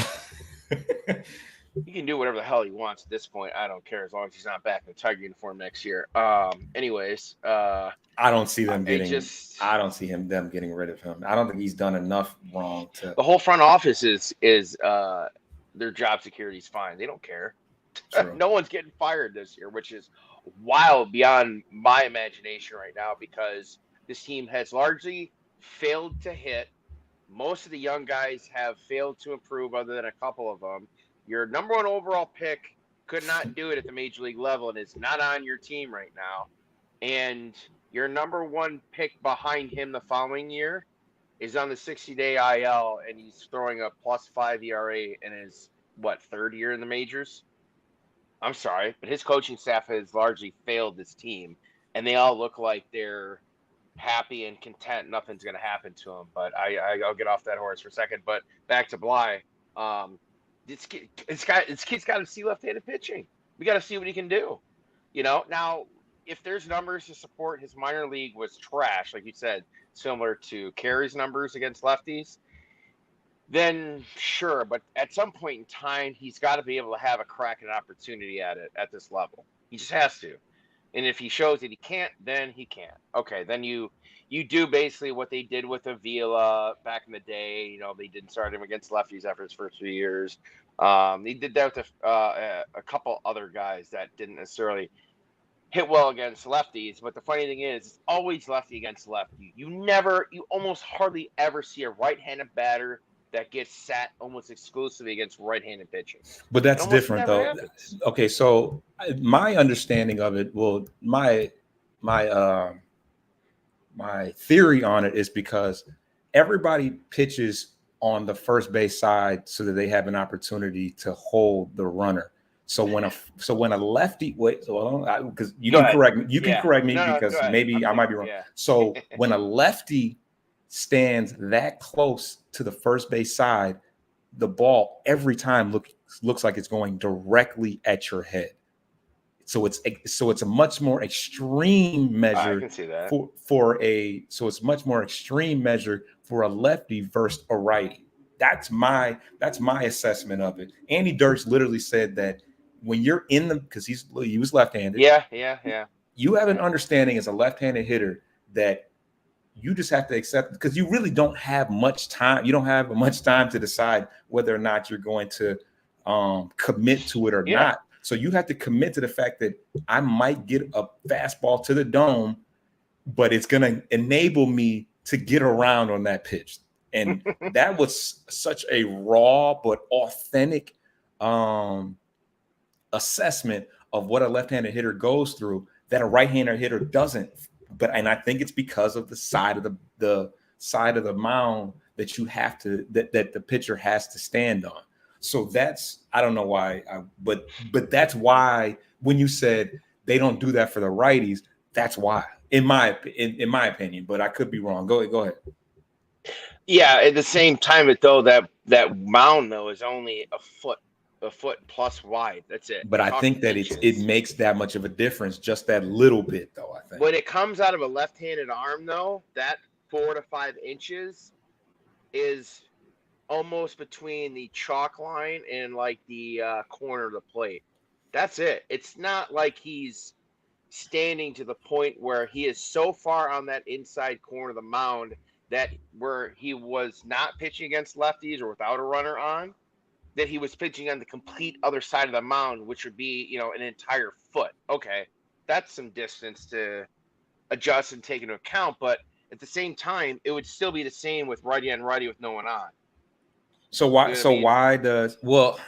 Speaker 2: He can do whatever the hell he wants at this point. I don't care as long as he's not back in the Tiger uniform next year. Anyways,
Speaker 1: I don't see them I don't see them getting rid of him. I don't think he's done enough wrong to.
Speaker 2: The whole front office is their job security is fine. They don't care. No one's getting fired this year, which is wild beyond my imagination right now because this team has largely failed to hit. Most of the young guys have failed to improve other than a couple of them. Your number 1 overall pick could not do it at the major league level and is not on your team right now. And your number 1 pick behind him the following year is on the 60-day IL and he's throwing a +5 ERA in his, 3rd year in the majors? I'm sorry, but his coaching staff has largely failed this team, and they all look like they're happy and content. Nothing's going to happen to him. But I'll get off that horse for a second. But back to Bly. This kid's got to see left-handed pitching. We got to see what he can do. Now if there's numbers to support his minor league was trash, like you said, similar to Carey's numbers against lefties, then sure. But at some point in time, he's got to be able to have a crack and an opportunity at it at this level. He just has to. And if he shows that he can't, then he can't. Okay, then you do basically what they did with Avila back in the day. They didn't start him against lefties after his first few years. They did that with a couple other guys that didn't necessarily hit well against lefties. But the funny thing is, it's always lefty against lefty. You almost hardly ever see a right-handed batter that gets sat almost exclusively against right-handed pitching.
Speaker 1: But that's different, though. Happens. Okay, so my understanding of it, my theory on it is because everybody pitches on the first base side so that they have an opportunity to hold the runner. So when a lefty because you can correct me, because maybe I might be wrong. Yeah. So when a lefty stands that close to the first base side, the ball every time looks like it's going directly at your head. So it's a much more extreme measure.
Speaker 2: I can see that.
Speaker 1: It's much more extreme measure for a lefty versus a righty. That's my assessment of it. Andy Dirks literally said that when you're because he was left-handed.
Speaker 2: Yeah.
Speaker 1: You have an understanding as a left-handed hitter that you just have to accept, because you really don't have much time. You don't have much time to decide whether or not you're going to commit to it or not. So you have to commit to the fact that I might get a fastball to the dome, but it's going to enable me to get around on that pitch. And that was such a raw but authentic assessment of what a left-handed hitter goes through that a right-handed hitter doesn't. And I think it's because of the side of the mound that you have to that the pitcher has to stand on. So I don't know why, but that's why when you said they don't do that for the righties, that's why, in my opinion. But I could be wrong. Go ahead.
Speaker 2: Yeah, at the same time, that mound though is only a foot plus wide. That's it.
Speaker 1: But I think that it makes that much of a difference, just that little bit, though. I think
Speaker 2: when it comes out of a left-handed arm, though, that 4 to 5 inches is almost between the chalk line and like the corner of the plate. That's it. It's not like he's standing to the point where he is so far on that inside corner of the mound that where he was not pitching against lefties or without a runner on, that he was pitching on the complete other side of the mound, which would be, an entire foot. Okay, that's some distance to adjust and take into account, but at the same time, it would still be the same with righty on righty with no one on.
Speaker 1: So why? Why does? Well,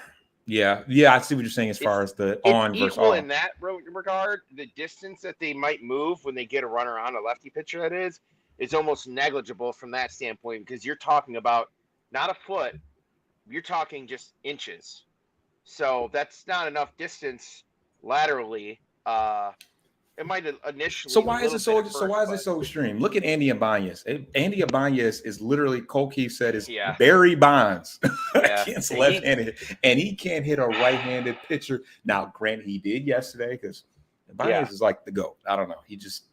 Speaker 1: yeah, I see what you're saying as far as the on versus off.
Speaker 2: In that regard, the distance that they might move when they get a runner on, a lefty pitcher that is almost negligible from that standpoint, because you're talking about not a foot. You're talking just inches. So that's not enough distance laterally. It might initially.
Speaker 1: So why is it so extreme? Look at Andy Ibanez. Andy Ibanez is literally, Cole Keith said, is Barry Bonds against left-handed, and he can't hit a right-handed pitcher. Now, granted, he did yesterday because Ibanez is like the GOAT. I don't know. He just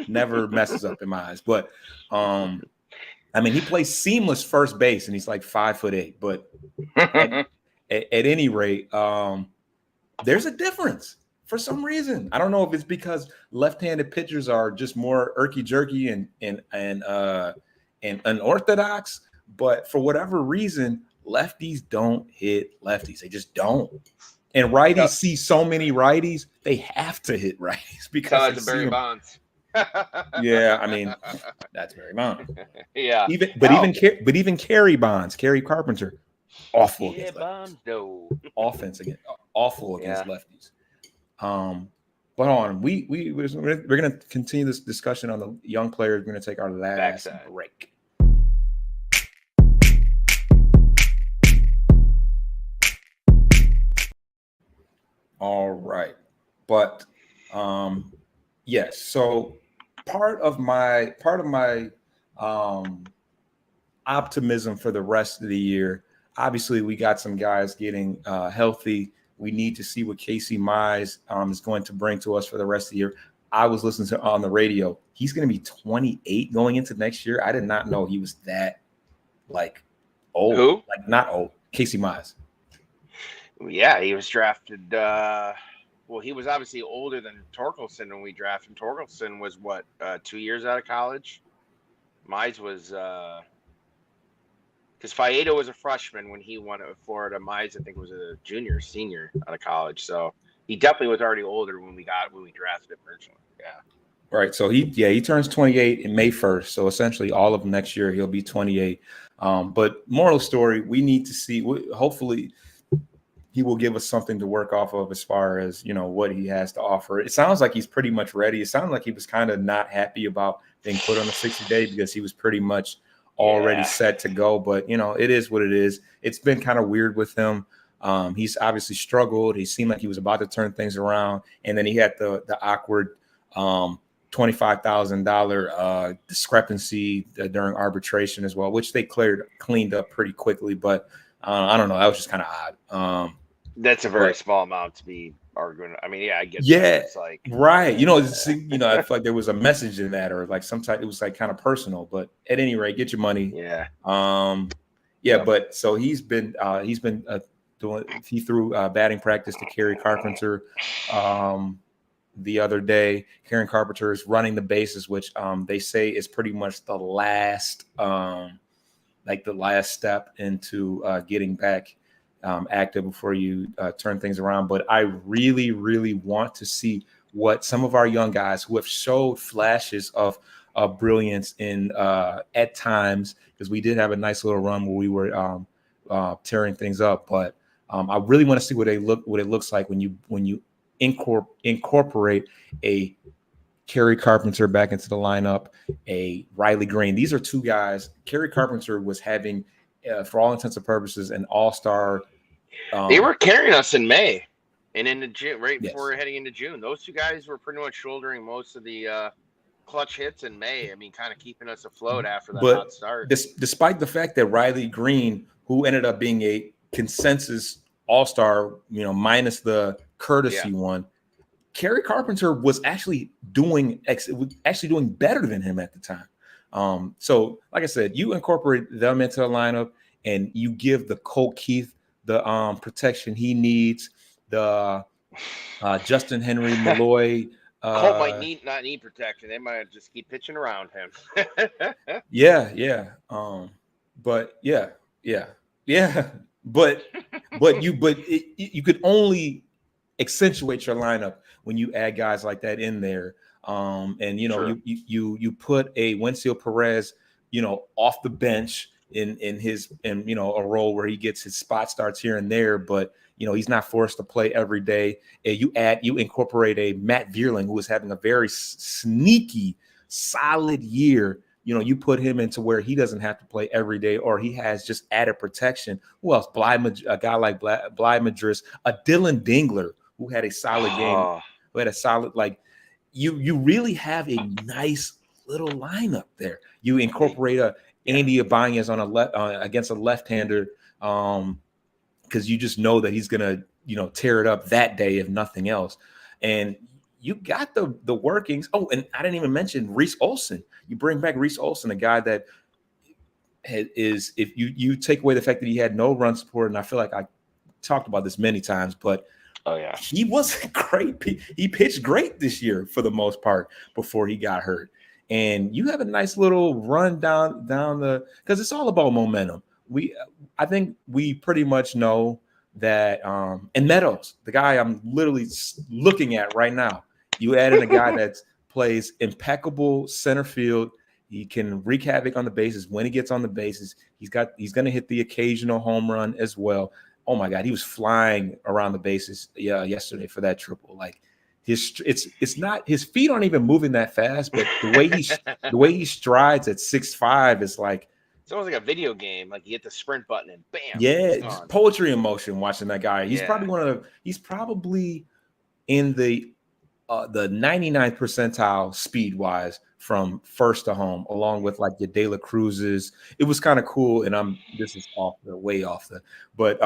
Speaker 1: never messes up in my eyes. But he plays seamless first base, and he's like 5'8". But at any rate, there's a difference for some reason. I don't know if it's because left-handed pitchers are just more irky-jerky and unorthodox, but for whatever reason, lefties don't hit lefties. They just don't. And righties see so many righties, they have to hit righties because
Speaker 2: of Barry Bonds.
Speaker 1: Yeah, that's Barry Bonds.
Speaker 2: Yeah,
Speaker 1: even Kerry Bonds, Kerry Carpenter, awful against lefties. Offense against lefties. But we're going to continue this discussion on the young players. We're going to take our last break. All right. But yes, so part of my um optimism for the rest of the year. Obviously, we got some guys getting healthy. We need to see what Casey Mize is going to bring to us for the rest of the year. I was listening to on the radio. He's going to be 28 going into next year. I did not know he was that like old,
Speaker 2: Who?
Speaker 1: like not old. Casey Mize.
Speaker 2: Yeah, he was drafted. Well, he was obviously older than Torkelson when we drafted. Torkelson was what, 2 years out of college. Mize was because Faedo was a freshman when he won at Florida. Mize, I think, was a junior, senior out of college. So he definitely was already older when we drafted him originally. Yeah.
Speaker 1: Right. So he turns 28 in May 1st. So essentially all of next year he'll be 28. But moral story, we need to see, hopefully he will give us something to work off of as far as, what he has to offer. It sounds like he's pretty much ready. It sounds like he was kind of not happy about being put on the 60-day because he was pretty much already set to go. But, it is what it is. It's been kind of weird with him. He's obviously struggled. He seemed like he was about to turn things around. And then he had the awkward $25,000 discrepancy during arbitration as well, which they cleaned up pretty quickly. But I don't know. That was just kind of odd.
Speaker 2: That's a very small amount to be arguing. I mean, I get
Speaker 1: yeah,
Speaker 2: that. It's like
Speaker 1: right. I feel like there was a message in that, or like sometimes it was like kind of personal. But at any rate, get your money.
Speaker 2: Yeah.
Speaker 1: But so he's been doing. He threw batting practice to Kerry Carpenter the other day. Karen Carpenter is running the bases, which they say is pretty much the last step into getting back active before you turn things around. But I really, really want to see what some of our young guys who have showed flashes of brilliance in at times, because we did have a nice little run where we were tearing things up. But I really want to see what it looks like when you incorporate a Kerry Carpenter back into the lineup, a Riley Green. These are two guys. Kerry Carpenter was having, for all intents and purposes, an all-star.
Speaker 2: They were carrying us in May and into June, before heading into June. Those two guys were pretty much shouldering most of the clutch hits in May. I mean, kind of keeping us afloat after that hot start.
Speaker 1: Despite the fact that Riley Green, who ended up being a consensus all-star, minus the courtesy one, Kerry Carpenter was actually doing better than him at the time. So, like I said, you incorporate them into the lineup and you give the Colt Keith the protection he needs. The Justin Henry Malloy.
Speaker 2: Colt might not need protection. They might just keep pitching around him.
Speaker 1: Yeah. But you could only accentuate your lineup when you add guys like that in there. You put a Wencio Perez, off the bench in a role where he gets his spot starts here and there, but he's not forced to play every day. And you incorporate a Matt Vierling, who is having a very sneaky, solid year. You put him into where he doesn't have to play every day, or he has just added protection. Who else? A guy like Bly Madris, a Dylan Dingler, who had a solid game, who had a solid, you really have a nice little lineup there. You incorporate a Andy Ibanez on against a left-hander, because you just know that he's gonna tear it up that day if nothing else. And you got the workings. Oh, and I didn't even mention Reese Olson. You bring back Reese Olson, a guy that is, if you take away the fact that he had no run support, and I feel like I talked about this many times, but he wasn't great. He pitched great this year for the most part before he got hurt. And you have a nice little run down because it's all about momentum. I think we pretty much know that. And Meadows, the guy I'm literally looking at right now, you add in a guy that plays impeccable center field. He can wreak havoc on the bases. When he gets on the bases, he's going to hit the occasional home run as well. Oh my God, he was flying around the bases yesterday for that triple. Like it's not, his feet aren't even moving that fast, but the way he strides at 6'5" is like
Speaker 2: It's almost like a video game. Like you hit the sprint button and bam,
Speaker 1: Yeah,
Speaker 2: it's
Speaker 1: just
Speaker 2: gone.
Speaker 1: poetry in motion watching that guy. He's
Speaker 2: Yeah.
Speaker 1: probably in the 99th percentile speed wise from first to home, along with like your De La Cruz's. It was kind of cool, and this is way off the, but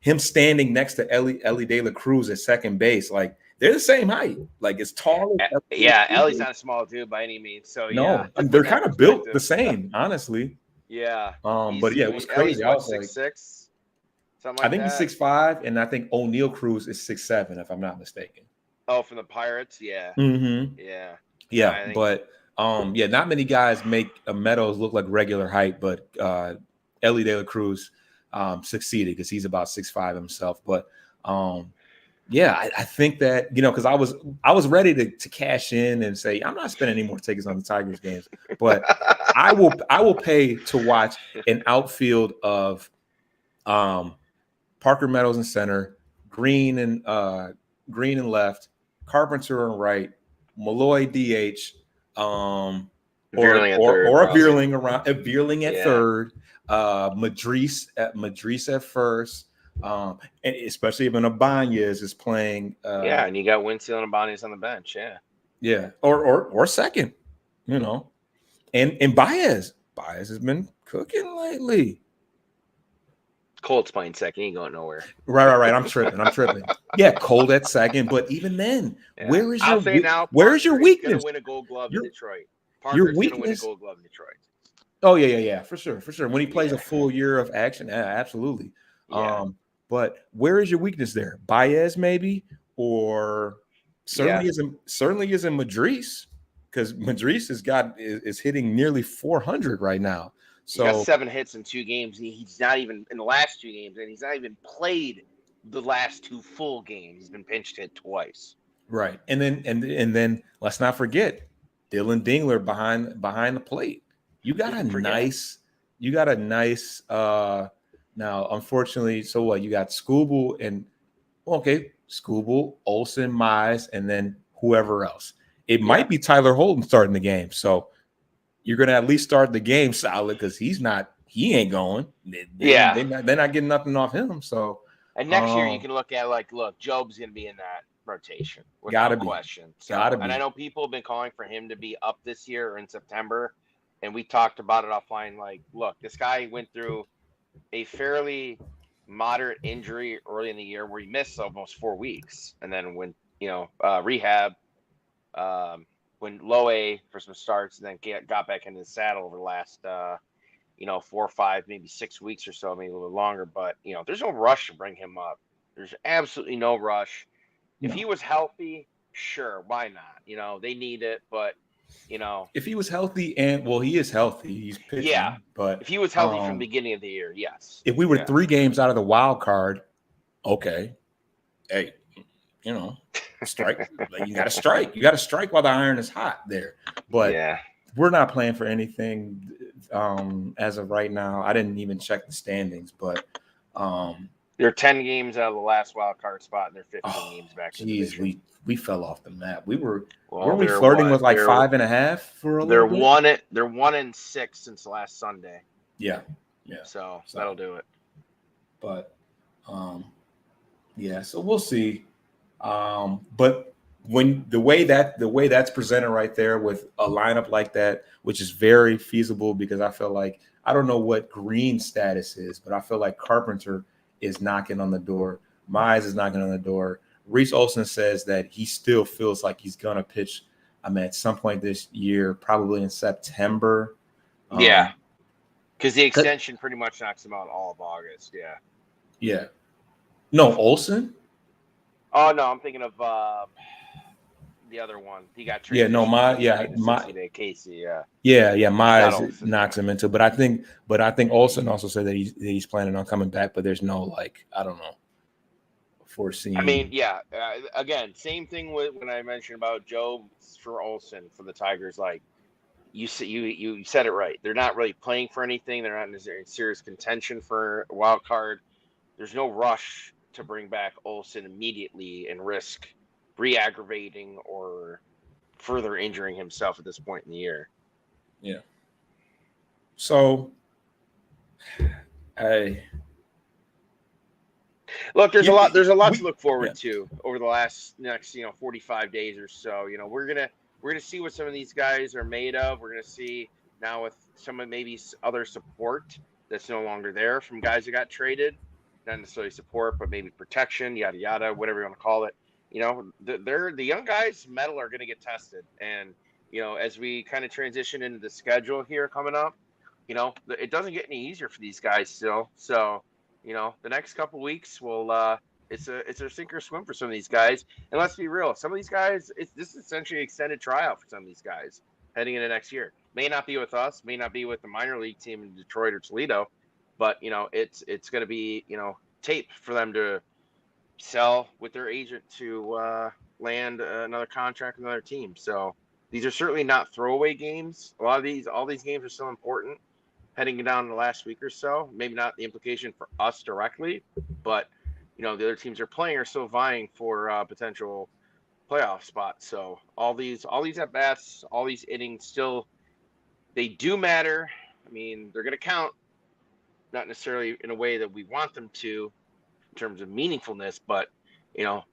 Speaker 1: him standing next to Ellie De La Cruz at second base, like they're the same height, like as tall as
Speaker 2: Yeah, Ellie's not a small dude by any means. So
Speaker 1: no,
Speaker 2: yeah,
Speaker 1: they're kind of built the same, honestly.
Speaker 2: Yeah.
Speaker 1: But yeah, it was
Speaker 2: Ellie's
Speaker 1: crazy. I
Speaker 2: what,
Speaker 1: was like,
Speaker 2: 6'6", something like
Speaker 1: I think
Speaker 2: that.
Speaker 1: he's 6'5", and I think O'Neal Cruz is 6'7", if I'm not mistaken.
Speaker 2: Oh, from the Pirates, yeah.
Speaker 1: Mm-hmm.
Speaker 2: Yeah.
Speaker 1: Yeah, but yeah, not many guys make Meadows look like regular height, but Ellie De La Cruz succeeded because he's about 6'5" himself. But yeah, I think that, because I was ready to cash in and say I'm not spending any more tickets on the Tigers games, but I will pay to watch an outfield of Parker Meadows in center, Green and left, Carpenter in right, Malloy DH, or a Veerling at third, Madris at first, and especially if an Ibanez is playing.
Speaker 2: And you got Winfield and Ibanez on the bench,
Speaker 1: or second, and Baez has been cooking lately.
Speaker 2: Colt's playing second. He ain't going nowhere.
Speaker 1: Right. I'm tripping. Yeah, Colt at second, but even then, where is your weakness?
Speaker 2: Gonna win a Gold Glove in Detroit. Parker's gonna win a Gold Glove in Detroit.
Speaker 1: Oh yeah, for sure. When he plays a full year of action, absolutely.
Speaker 2: Yeah.
Speaker 1: But where is your weakness there? Baez maybe, or certainly isn't Madris, because Madris is hitting nearly 400 right now. So
Speaker 2: he got 7 hits in 2 games. He's not even in the last 2 games, and he's not even played the last 2 full games. He's been pinch hit twice.
Speaker 1: Right, and then let's not forget Dylan Dingler behind the plate. You got a nice. Now, unfortunately, so what? You got Skubal Olsen, Mize, and then whoever else. It might be Tyler Holton starting the game, so you're going to at least start the game solid because he ain't going. They're not getting nothing off him. So,
Speaker 2: and next year you can look at Job's going to be in that rotation without question. So, and I know people have been calling for him to be up this year or in September, and we talked about it offline. Like, look, this guy went through a fairly moderate injury early in the year where he missed almost 4 weeks, and then when rehab. When Loe for some starts and then got back into the saddle over the last, 4 or 5, maybe 6 weeks or so, maybe a little bit longer. But, there's no rush to bring him up. There's absolutely no rush. If he was healthy, sure, why not? They need it, but,
Speaker 1: if he was healthy he is healthy. He's pitching.
Speaker 2: Yeah,
Speaker 1: but
Speaker 2: if he was healthy from the beginning of the year, yes.
Speaker 1: If we were 3 games out of the wild card, okay, hey, strike. You got to strike. You got to strike while the iron is hot there. But we're not playing for anything as of right now. I didn't even check the standings, but
Speaker 2: they're 10 games out of the last wild card spot, and they're 15 games back in the division.
Speaker 1: We fell off the map. Weren't we flirting with 5.5 for a little bit?
Speaker 2: They're 1-6 since last Sunday.
Speaker 1: Yeah.
Speaker 2: So that'll do it.
Speaker 1: But so we'll see. But when the way that's presented right there with a lineup like that, which is very feasible, because I feel like I don't know what Green's status is, but I feel like Carpenter is knocking on the door. Mize is knocking on the door. Reese Olson says that he still feels like he's gonna pitch. At some point this year, probably in September.
Speaker 2: Because the extension pretty much knocks him out all of August.
Speaker 1: Yeah. No, Olson.
Speaker 2: Oh no, I'm thinking of the other one. He got traded. Casey.
Speaker 1: Mize knocks him into. But I think Olson also said that he's planning on coming back. But there's no I don't know, foreseen.
Speaker 2: Again, same thing with when I mentioned about Joe for Olson for the Tigers. Like you said it right. They're not really playing for anything. They're not in serious contention for a wild card. There's no rush to bring back Olson immediately and risk re-aggravating or further injuring himself at this point in the year.
Speaker 1: Yeah. So I
Speaker 2: Look, there's a lot. There's a lot
Speaker 1: we
Speaker 2: to look forward
Speaker 1: yeah.
Speaker 2: to over the next 45 days or so. We're gonna see what some of these guys are made of. We're gonna see now with some of maybe other support that's no longer there from guys that got traded. Not necessarily support, but maybe protection, yada yada, whatever you want to call it. The young guys' metal are gonna get tested, and as we kind of transition into the schedule here coming up, it doesn't get any easier for these guys still. So the next couple weeks will it's a sink or swim for some of these guys. And let's be real, some of these guys, this is essentially an extended tryout for some of these guys heading into next year. May not be with us, may not be with the minor league team in Detroit or Toledo, but it's going to be tape for them to sell with their agent to land another contract with another team. So these are certainly not throwaway games. All these games are still important heading down the last week or so. Maybe not the implication for us directly, but the other teams are playing are still vying for potential playoff spots. So all these at bats, all these innings, still they do matter. I mean, they're going to count, not necessarily in a way that we want them to, in terms of meaningfulness, but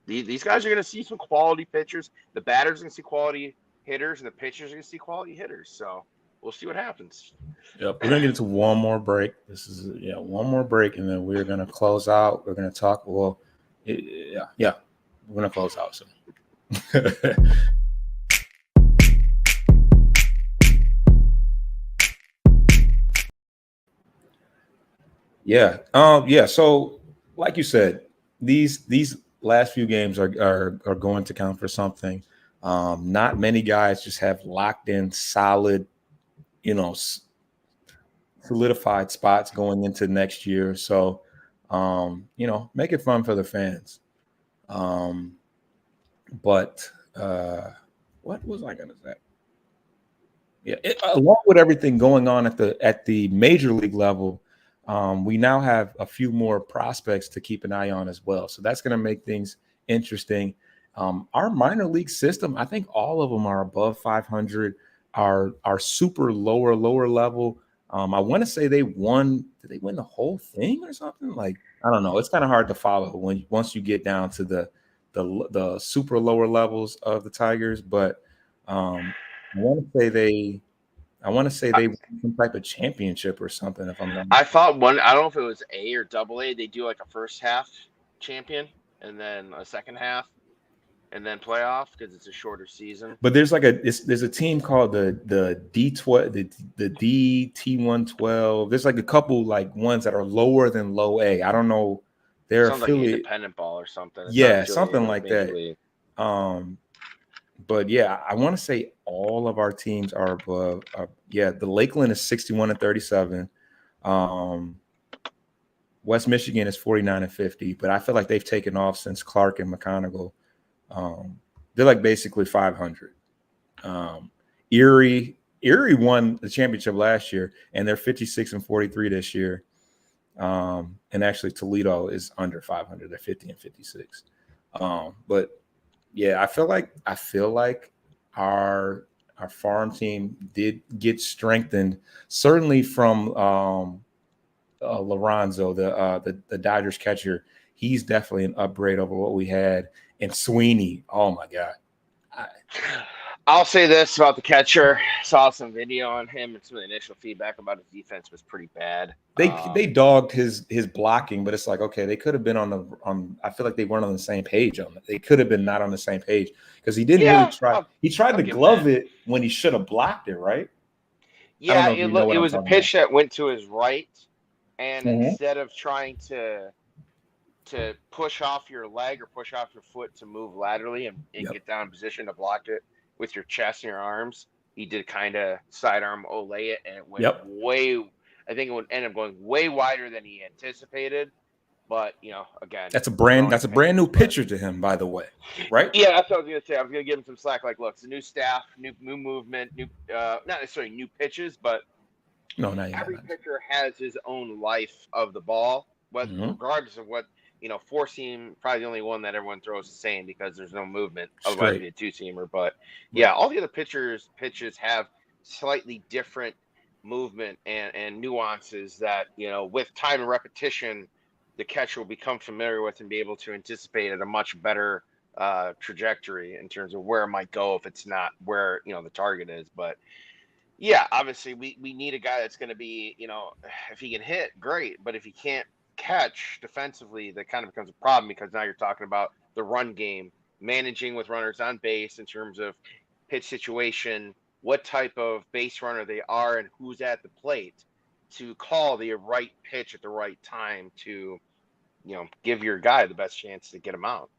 Speaker 2: these guys are going to see some quality pitchers. The batters are going to see quality hitters, and the pitchers are going to see quality hitters. So we'll see what happens.
Speaker 1: Yep, we're gonna get into one more break. This is one more break, and then we're gonna close out. We're gonna talk. Well, yeah, we're gonna close out soon. Yeah. So, like you said, these last few games are going to count for something. Not many guys just have locked in solid, solidified spots going into next year. So, make it fun for the fans. But what was I going to say? Yeah, along with everything going on at the major league level, we now have a few more prospects to keep an eye on as well. So that's going to make things interesting. Our minor league system, I think all of them are above 500. Our super lower level. I want to say they won. Did they win the whole thing or something? Like, I don't know. It's kind of hard to follow once you get down to the super lower levels of the Tigers. But I want to say they won some type of championship or something. If I'm not,
Speaker 2: I thought one. I don't know if it was A or double A. They do like a first half champion and then a second half, and then playoff because it's a shorter season.
Speaker 1: But there's there's a team called the D12, the DT112. There's like a couple like ones that are lower than low A. I don't know. They're
Speaker 2: Sounds like independent ball or something.
Speaker 1: Yeah, something like that. But yeah, I want to say all of our teams are above. The Lakeland is 61-37. West Michigan is 49-50, but I feel like they've taken off since Clark and McConaughey. They're like basically 500. Erie won the championship last year, and they're 56-43 this year. And actually Toledo is under 500. They're 50-56. But yeah, I feel like our farm team did get strengthened, certainly from Lorenzo, the Dodgers catcher. He's definitely an upgrade over what we had. And Sweeney, oh my God.
Speaker 2: I'll say this about the catcher. Saw some video on him, and some of the initial feedback about his defense was pretty bad.
Speaker 1: They dogged his blocking, but it's like, okay, they could have been on. I feel like they weren't on the same page on it. They could have been not on the same page because he didn't really try. He tried to glove it when he should have blocked it, right?
Speaker 2: Yeah, it was a pitch that went to his right, and instead of trying to push off your leg or push off your foot to move laterally and get down in position to block it with your chest and your arms, he did kind of sidearm Olay it, and it went way. I think it would end up going way wider than he anticipated. But again,
Speaker 1: that's a brand new pitcher to him, by the way, right?
Speaker 2: Yeah, that's what I was gonna say. I was gonna give him some slack. Like, look, it's a new staff, new movement, new not necessarily new pitches, but every pitcher has his own life of the ball, regardless of what. Four seam, probably the only one that everyone throws the same because there's no movement. Otherwise, it'd be a two seamer. But yeah, all the other pitches have slightly different movement and nuances that, with time and repetition, the catcher will become familiar with and be able to anticipate at a much better trajectory in terms of where it might go if it's not where, the target is. But yeah, obviously we need a guy that's going to be, if he can hit, great. But if he can't catch defensively, that kind of becomes a problem, because now you're talking about the run game, managing with runners on base in terms of pitch situation, what type of base runner they are, and who's at the plate to call the right pitch at the right time to, give your guy the best chance to get him out.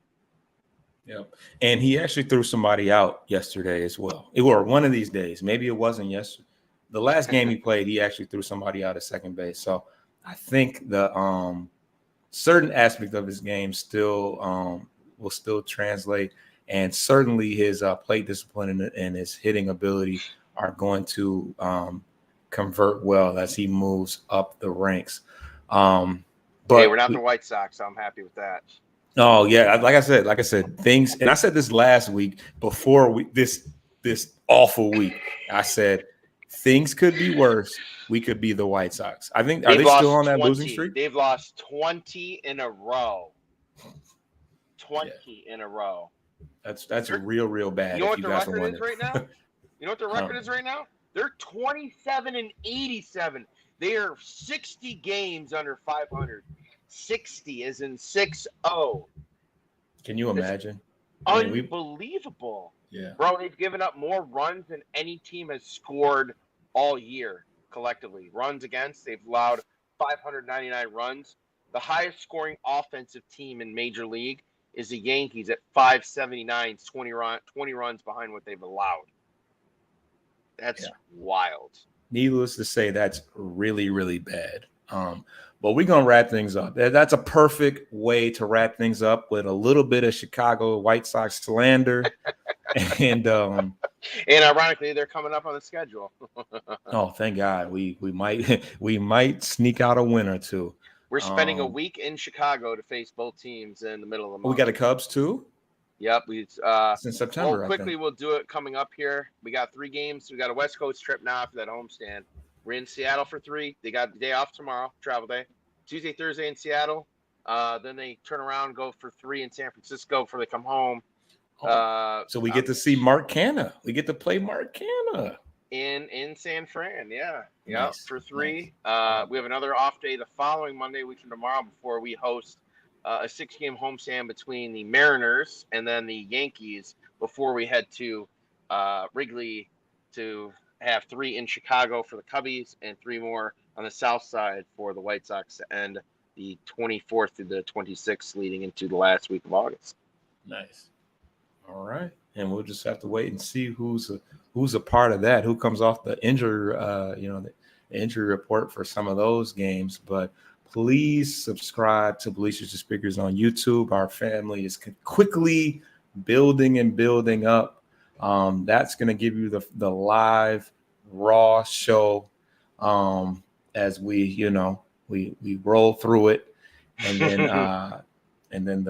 Speaker 1: Yep. And he actually threw somebody out yesterday as well. Or one of these days. Maybe it wasn't yesterday. The last game he played, he actually threw somebody out at second base. So I think the certain aspect of his game still will still translate. And certainly his plate discipline and his hitting ability are going to convert well as he moves up the ranks. But
Speaker 2: hey, we're not the White Sox, so I'm happy with that.
Speaker 1: Oh yeah, like I said, things, and I said this last week before this awful week. I said things could be worse. We could be the White Sox. I think, are they still on that losing streak?
Speaker 2: They've lost 20 in a row. 20 in a row.
Speaker 1: That's real bad.
Speaker 2: You know what the record is right now? You know what the record is right now? They're 27-87. They are 60 games under 500. 60 is in 6-0.
Speaker 1: Can you imagine?
Speaker 2: Unbelievable.
Speaker 1: Yeah.
Speaker 2: Bro, they've given up more runs than any team has scored all year collectively. Runs against, they've allowed 599 runs. The highest scoring offensive team in Major League is the Yankees at 579, 20 runs behind what they've allowed. That's wild.
Speaker 1: Needless to say, that's really, really bad. But we're going to wrap things up. That's a perfect way to wrap things up, with a little bit of Chicago White Sox slander. And
Speaker 2: ironically, they're coming up on the schedule.
Speaker 1: Oh, thank God. We might sneak out a win or two.
Speaker 2: We're spending a week in Chicago to face both teams in the middle of the month.
Speaker 1: We got the Cubs too?
Speaker 2: Yep.
Speaker 1: It's in September.
Speaker 2: Well, quickly, we'll do it coming up here. We got 3 games. We got a West Coast trip now after that homestand. We're in Seattle for 3. They got the day off tomorrow, travel day. Tuesday, Thursday in Seattle. Then they turn around and go for 3 in San Francisco before they come home.
Speaker 1: So we get to see Mark Canha. We get to play Mark Canha
Speaker 2: in San Fran. Yeah.
Speaker 1: Nice.
Speaker 2: For 3.
Speaker 1: Nice.
Speaker 2: We have another off day the following Monday, week from tomorrow, before we host a 6-game homestand between the Mariners and then the Yankees before we head to Wrigley to have 3 in Chicago for the Cubbies and 3 more on the south side for the White Sox to end the 24th through the 26th, leading into the last week of August.
Speaker 1: Nice. All right. And we'll just have to wait and see who's a part of that, who comes off the injury, the injury report for some of those games. But please subscribe to Bleachers to Speakers on YouTube. Our family is quickly building up. That's going to give you the live raw show as we roll through it, and then and then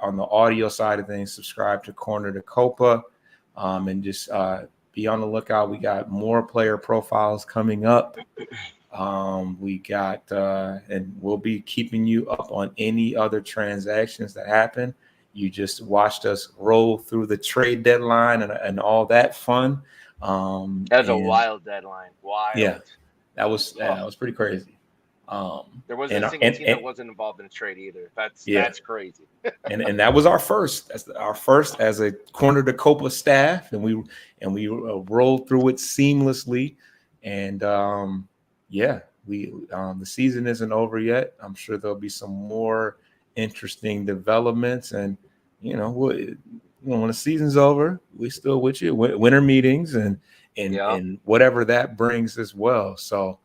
Speaker 1: on the audio side of things, subscribe to Corner to Copa, and just be on the lookout. We got more player profiles coming up. We got and we'll be keeping you up on any other transactions that happen. You just watched us roll through the trade deadline and all that fun.
Speaker 2: That was a wild deadline. Wild.
Speaker 1: Yeah, that was pretty crazy.
Speaker 2: There wasn't a single team that wasn't involved in a trade either. That's crazy.
Speaker 1: and that was our first. That's our first as a Corner to Copa staff, and we rolled through it seamlessly. And the season isn't over yet. I'm sure there'll be some more interesting developments, and when the season's over, we still with you. Winter meetings and whatever that brings as well. So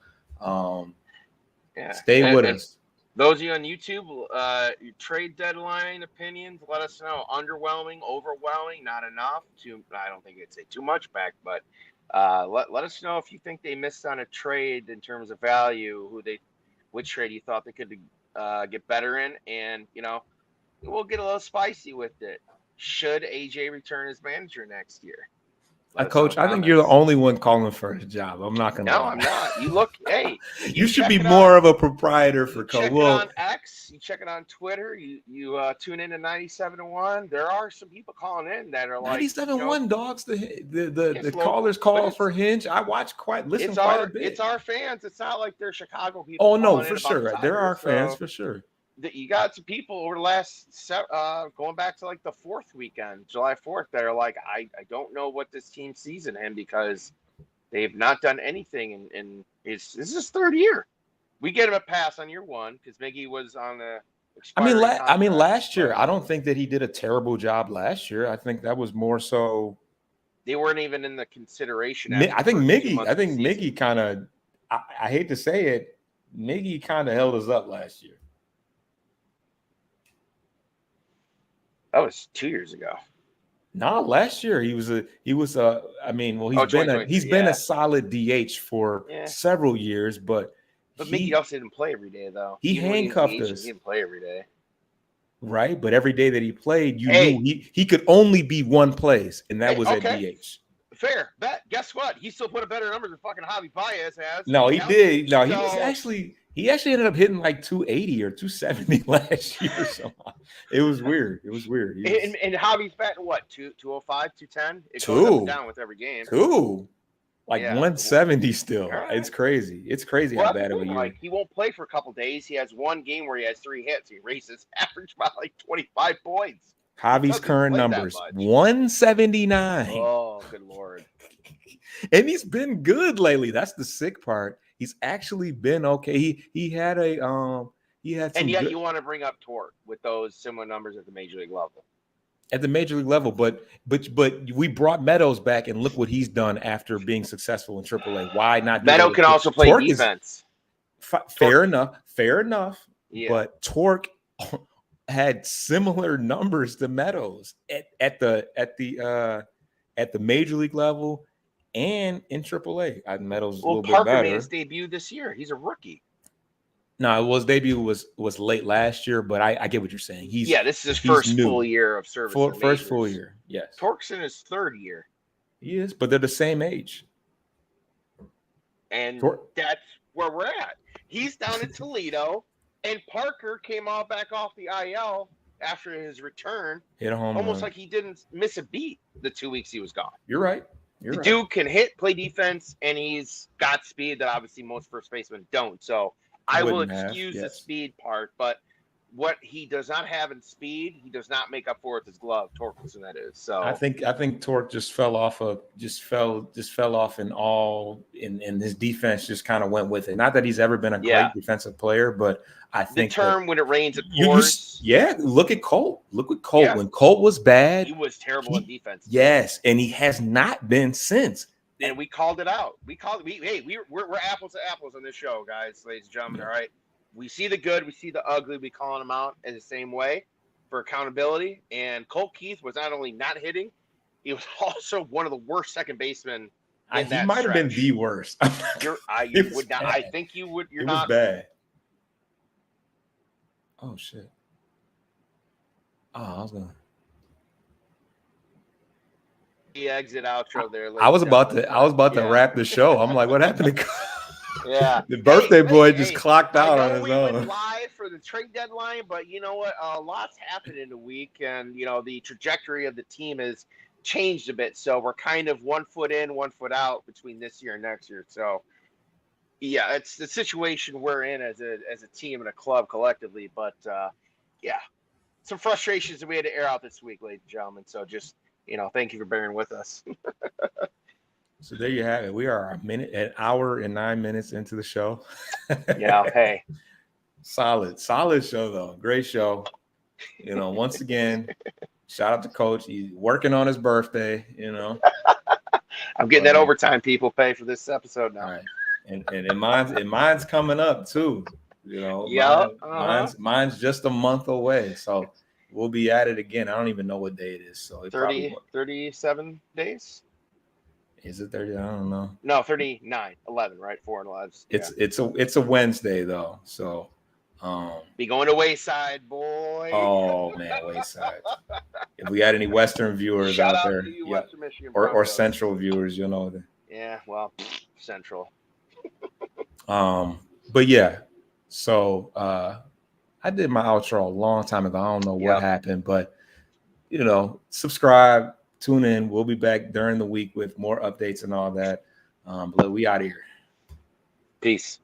Speaker 1: stay with us.
Speaker 2: Those of you on YouTube, your trade deadline opinions, let us know. Underwhelming, overwhelming, not enough. I don't think it's too much back, but let us know if you think they missed on a trade in terms of value. Which trade you thought they could get better in, and we'll get a little spicy with it. Should AJ return as manager next year? Let us know
Speaker 1: Coach,
Speaker 2: in
Speaker 1: I think you're the
Speaker 2: comments.
Speaker 1: only one calling for his job. I'm not gonna
Speaker 2: No,
Speaker 1: lie.
Speaker 2: I'm not. You look, hey,
Speaker 1: You should
Speaker 2: check
Speaker 1: be
Speaker 2: it
Speaker 1: more
Speaker 2: on-
Speaker 1: of a proprietor for
Speaker 2: you
Speaker 1: Coach.
Speaker 2: check it
Speaker 1: Well,
Speaker 2: on X, you check it on Twitter, you tune in to 97.1. There are some people calling in that are like,
Speaker 1: 97.1 dogs. The
Speaker 2: it's
Speaker 1: callers
Speaker 2: local, but
Speaker 1: call for Hinge. I watch listen quite a bit.
Speaker 2: it's our fans. It's not like they're Chicago people.
Speaker 1: Oh no,
Speaker 2: calling
Speaker 1: for
Speaker 2: in about the
Speaker 1: sure. There are
Speaker 2: Tigers.
Speaker 1: fans
Speaker 2: So
Speaker 1: for sure.
Speaker 2: you got some people over the last going back to like the 4th weekend, July 4th, that are like, I don't know what this team sees in him because they've not done anything, and this is his 3rd year. We get him a pass on year 1 because Miggy was on the expiring contract,
Speaker 1: last year,
Speaker 2: but
Speaker 1: I don't think that he did a terrible job last year. I think that was more so.
Speaker 2: they weren't even in the consideration.
Speaker 1: I think
Speaker 2: Miggy.
Speaker 1: Miggy kind of. I hate to say it, Miggy kind of held us up last year.
Speaker 2: That was 2 years ago.
Speaker 1: No, last year he was I mean, well, he's been a solid DH for several years, but
Speaker 2: Miggy also didn't play every day though.
Speaker 1: He handcuffed us.
Speaker 2: He didn't play every day.
Speaker 1: Right, but every day that he played, you knew he could only be one place, and that was at DH.
Speaker 2: Fair bet. Guess what? He still put a better number than fucking Javi Baez has.
Speaker 1: No, he did. No, he actually ended up hitting like 280 or 270 last year. So it was weird. And
Speaker 2: Javi's batting what? 205, 210? It goes up and down with every game.
Speaker 1: 170 still. Right. It's crazy. It's crazy how bad of a year.
Speaker 2: Like, he won't play for a couple days. He has one game where he has 3 hits. He raises average by like 25 points.
Speaker 1: Javi's current numbers 179.
Speaker 2: Oh, good Lord.
Speaker 1: And he's been good lately. That's the sick part. He's actually been okay. He had a
Speaker 2: and yet you want to bring up Torque with those similar numbers at the major league level.
Speaker 1: At the major league level, but we brought Meadows back, and look what he's done after being successful in AAA. Why not?
Speaker 2: Meadow can also play
Speaker 1: Torque
Speaker 2: defense.
Speaker 1: Fair enough.
Speaker 2: Yeah.
Speaker 1: But Torque had similar numbers to Meadows at the major league level and in AAA. Meadows a little bit better.
Speaker 2: Parker made his debut this year. He's a rookie.
Speaker 1: No, his debut was late last year, but I get what you're saying.
Speaker 2: This is his first full year of service.
Speaker 1: First full year, yes.
Speaker 2: Torque's in his 3rd year.
Speaker 1: He is, but they're the same age.
Speaker 2: And that's where we're at. He's down in Toledo, and Parker came back off the IL after his return.
Speaker 1: Hit a home
Speaker 2: almost
Speaker 1: run.
Speaker 2: Like he didn't miss a beat the 2 weeks he was gone.
Speaker 1: You're right.
Speaker 2: The dude can hit, play defense, and he's got speed that obviously most first basemen don't. So I will excuse the speed part, but what he does not have in speed, he does not make up for with his glove. Torkelson, that is. So
Speaker 1: I think Torque just fell off in his defense just kind of went with it. Not that he's ever been a great defensive player, but I think
Speaker 2: the term when it rains it pours.
Speaker 1: Look at Colt. Look at Colt. Yeah. When Colt was bad,
Speaker 2: he was terrible in defense.
Speaker 1: Yes, and he has not been since.
Speaker 2: And we called it out. We're apples to apples on this show, guys, ladies and gentlemen. All right. We see the good, we see the ugly. We calling them out in the same way for accountability. And Colt Keith was not only not hitting, he was also one of the worst second basemen.
Speaker 1: He might have been the worst.
Speaker 2: I think you would. It was
Speaker 1: bad. Oh shit. Oh, I was gonna.
Speaker 2: The exit outro there.
Speaker 1: I was about to wrap the show. I'm like, what happened to?
Speaker 2: Yeah,
Speaker 1: the birthday boy just clocked out on his own.
Speaker 2: Went live for the trade deadline, but you know what? A lot's happened in a week, and the trajectory of the team has changed a bit. So we're kind of 1 foot in, 1 foot out between this year and next year. So yeah, it's the situation we're in as a team and a club collectively. But some frustrations that we had to air out this week, ladies and gentlemen. So just thank you for bearing with us.
Speaker 1: So there you have it. We are an hour and 9 minutes into the show.
Speaker 2: Yeah, hey.
Speaker 1: Solid show though. Great show. Once again, shout out to Coach. He's working on his birthday,
Speaker 2: I'm getting that overtime people pay for this episode now.
Speaker 1: Right. And mine's coming up too. Mine's just a month away. So we'll be at it again. I don't even know what day it is. So
Speaker 2: 37 days.
Speaker 1: Is it 30? I don't know.
Speaker 2: No, 39, 11, right? 4 and 11.
Speaker 1: It's a Wednesday though, so
Speaker 2: Be going to Wayside, boy.
Speaker 1: Oh man, Wayside. If we got any Western viewers
Speaker 2: Shout
Speaker 1: out
Speaker 2: out
Speaker 1: there,
Speaker 2: to you,
Speaker 1: yeah,
Speaker 2: Western Michigan
Speaker 1: or
Speaker 2: Broncos.
Speaker 1: Central viewers,
Speaker 2: Yeah, well, Central.
Speaker 1: But yeah, so I did my outro a long time ago. I don't know what happened, but subscribe, tune in. We'll be back during the week with more updates and all that. But we out of here.
Speaker 2: Peace.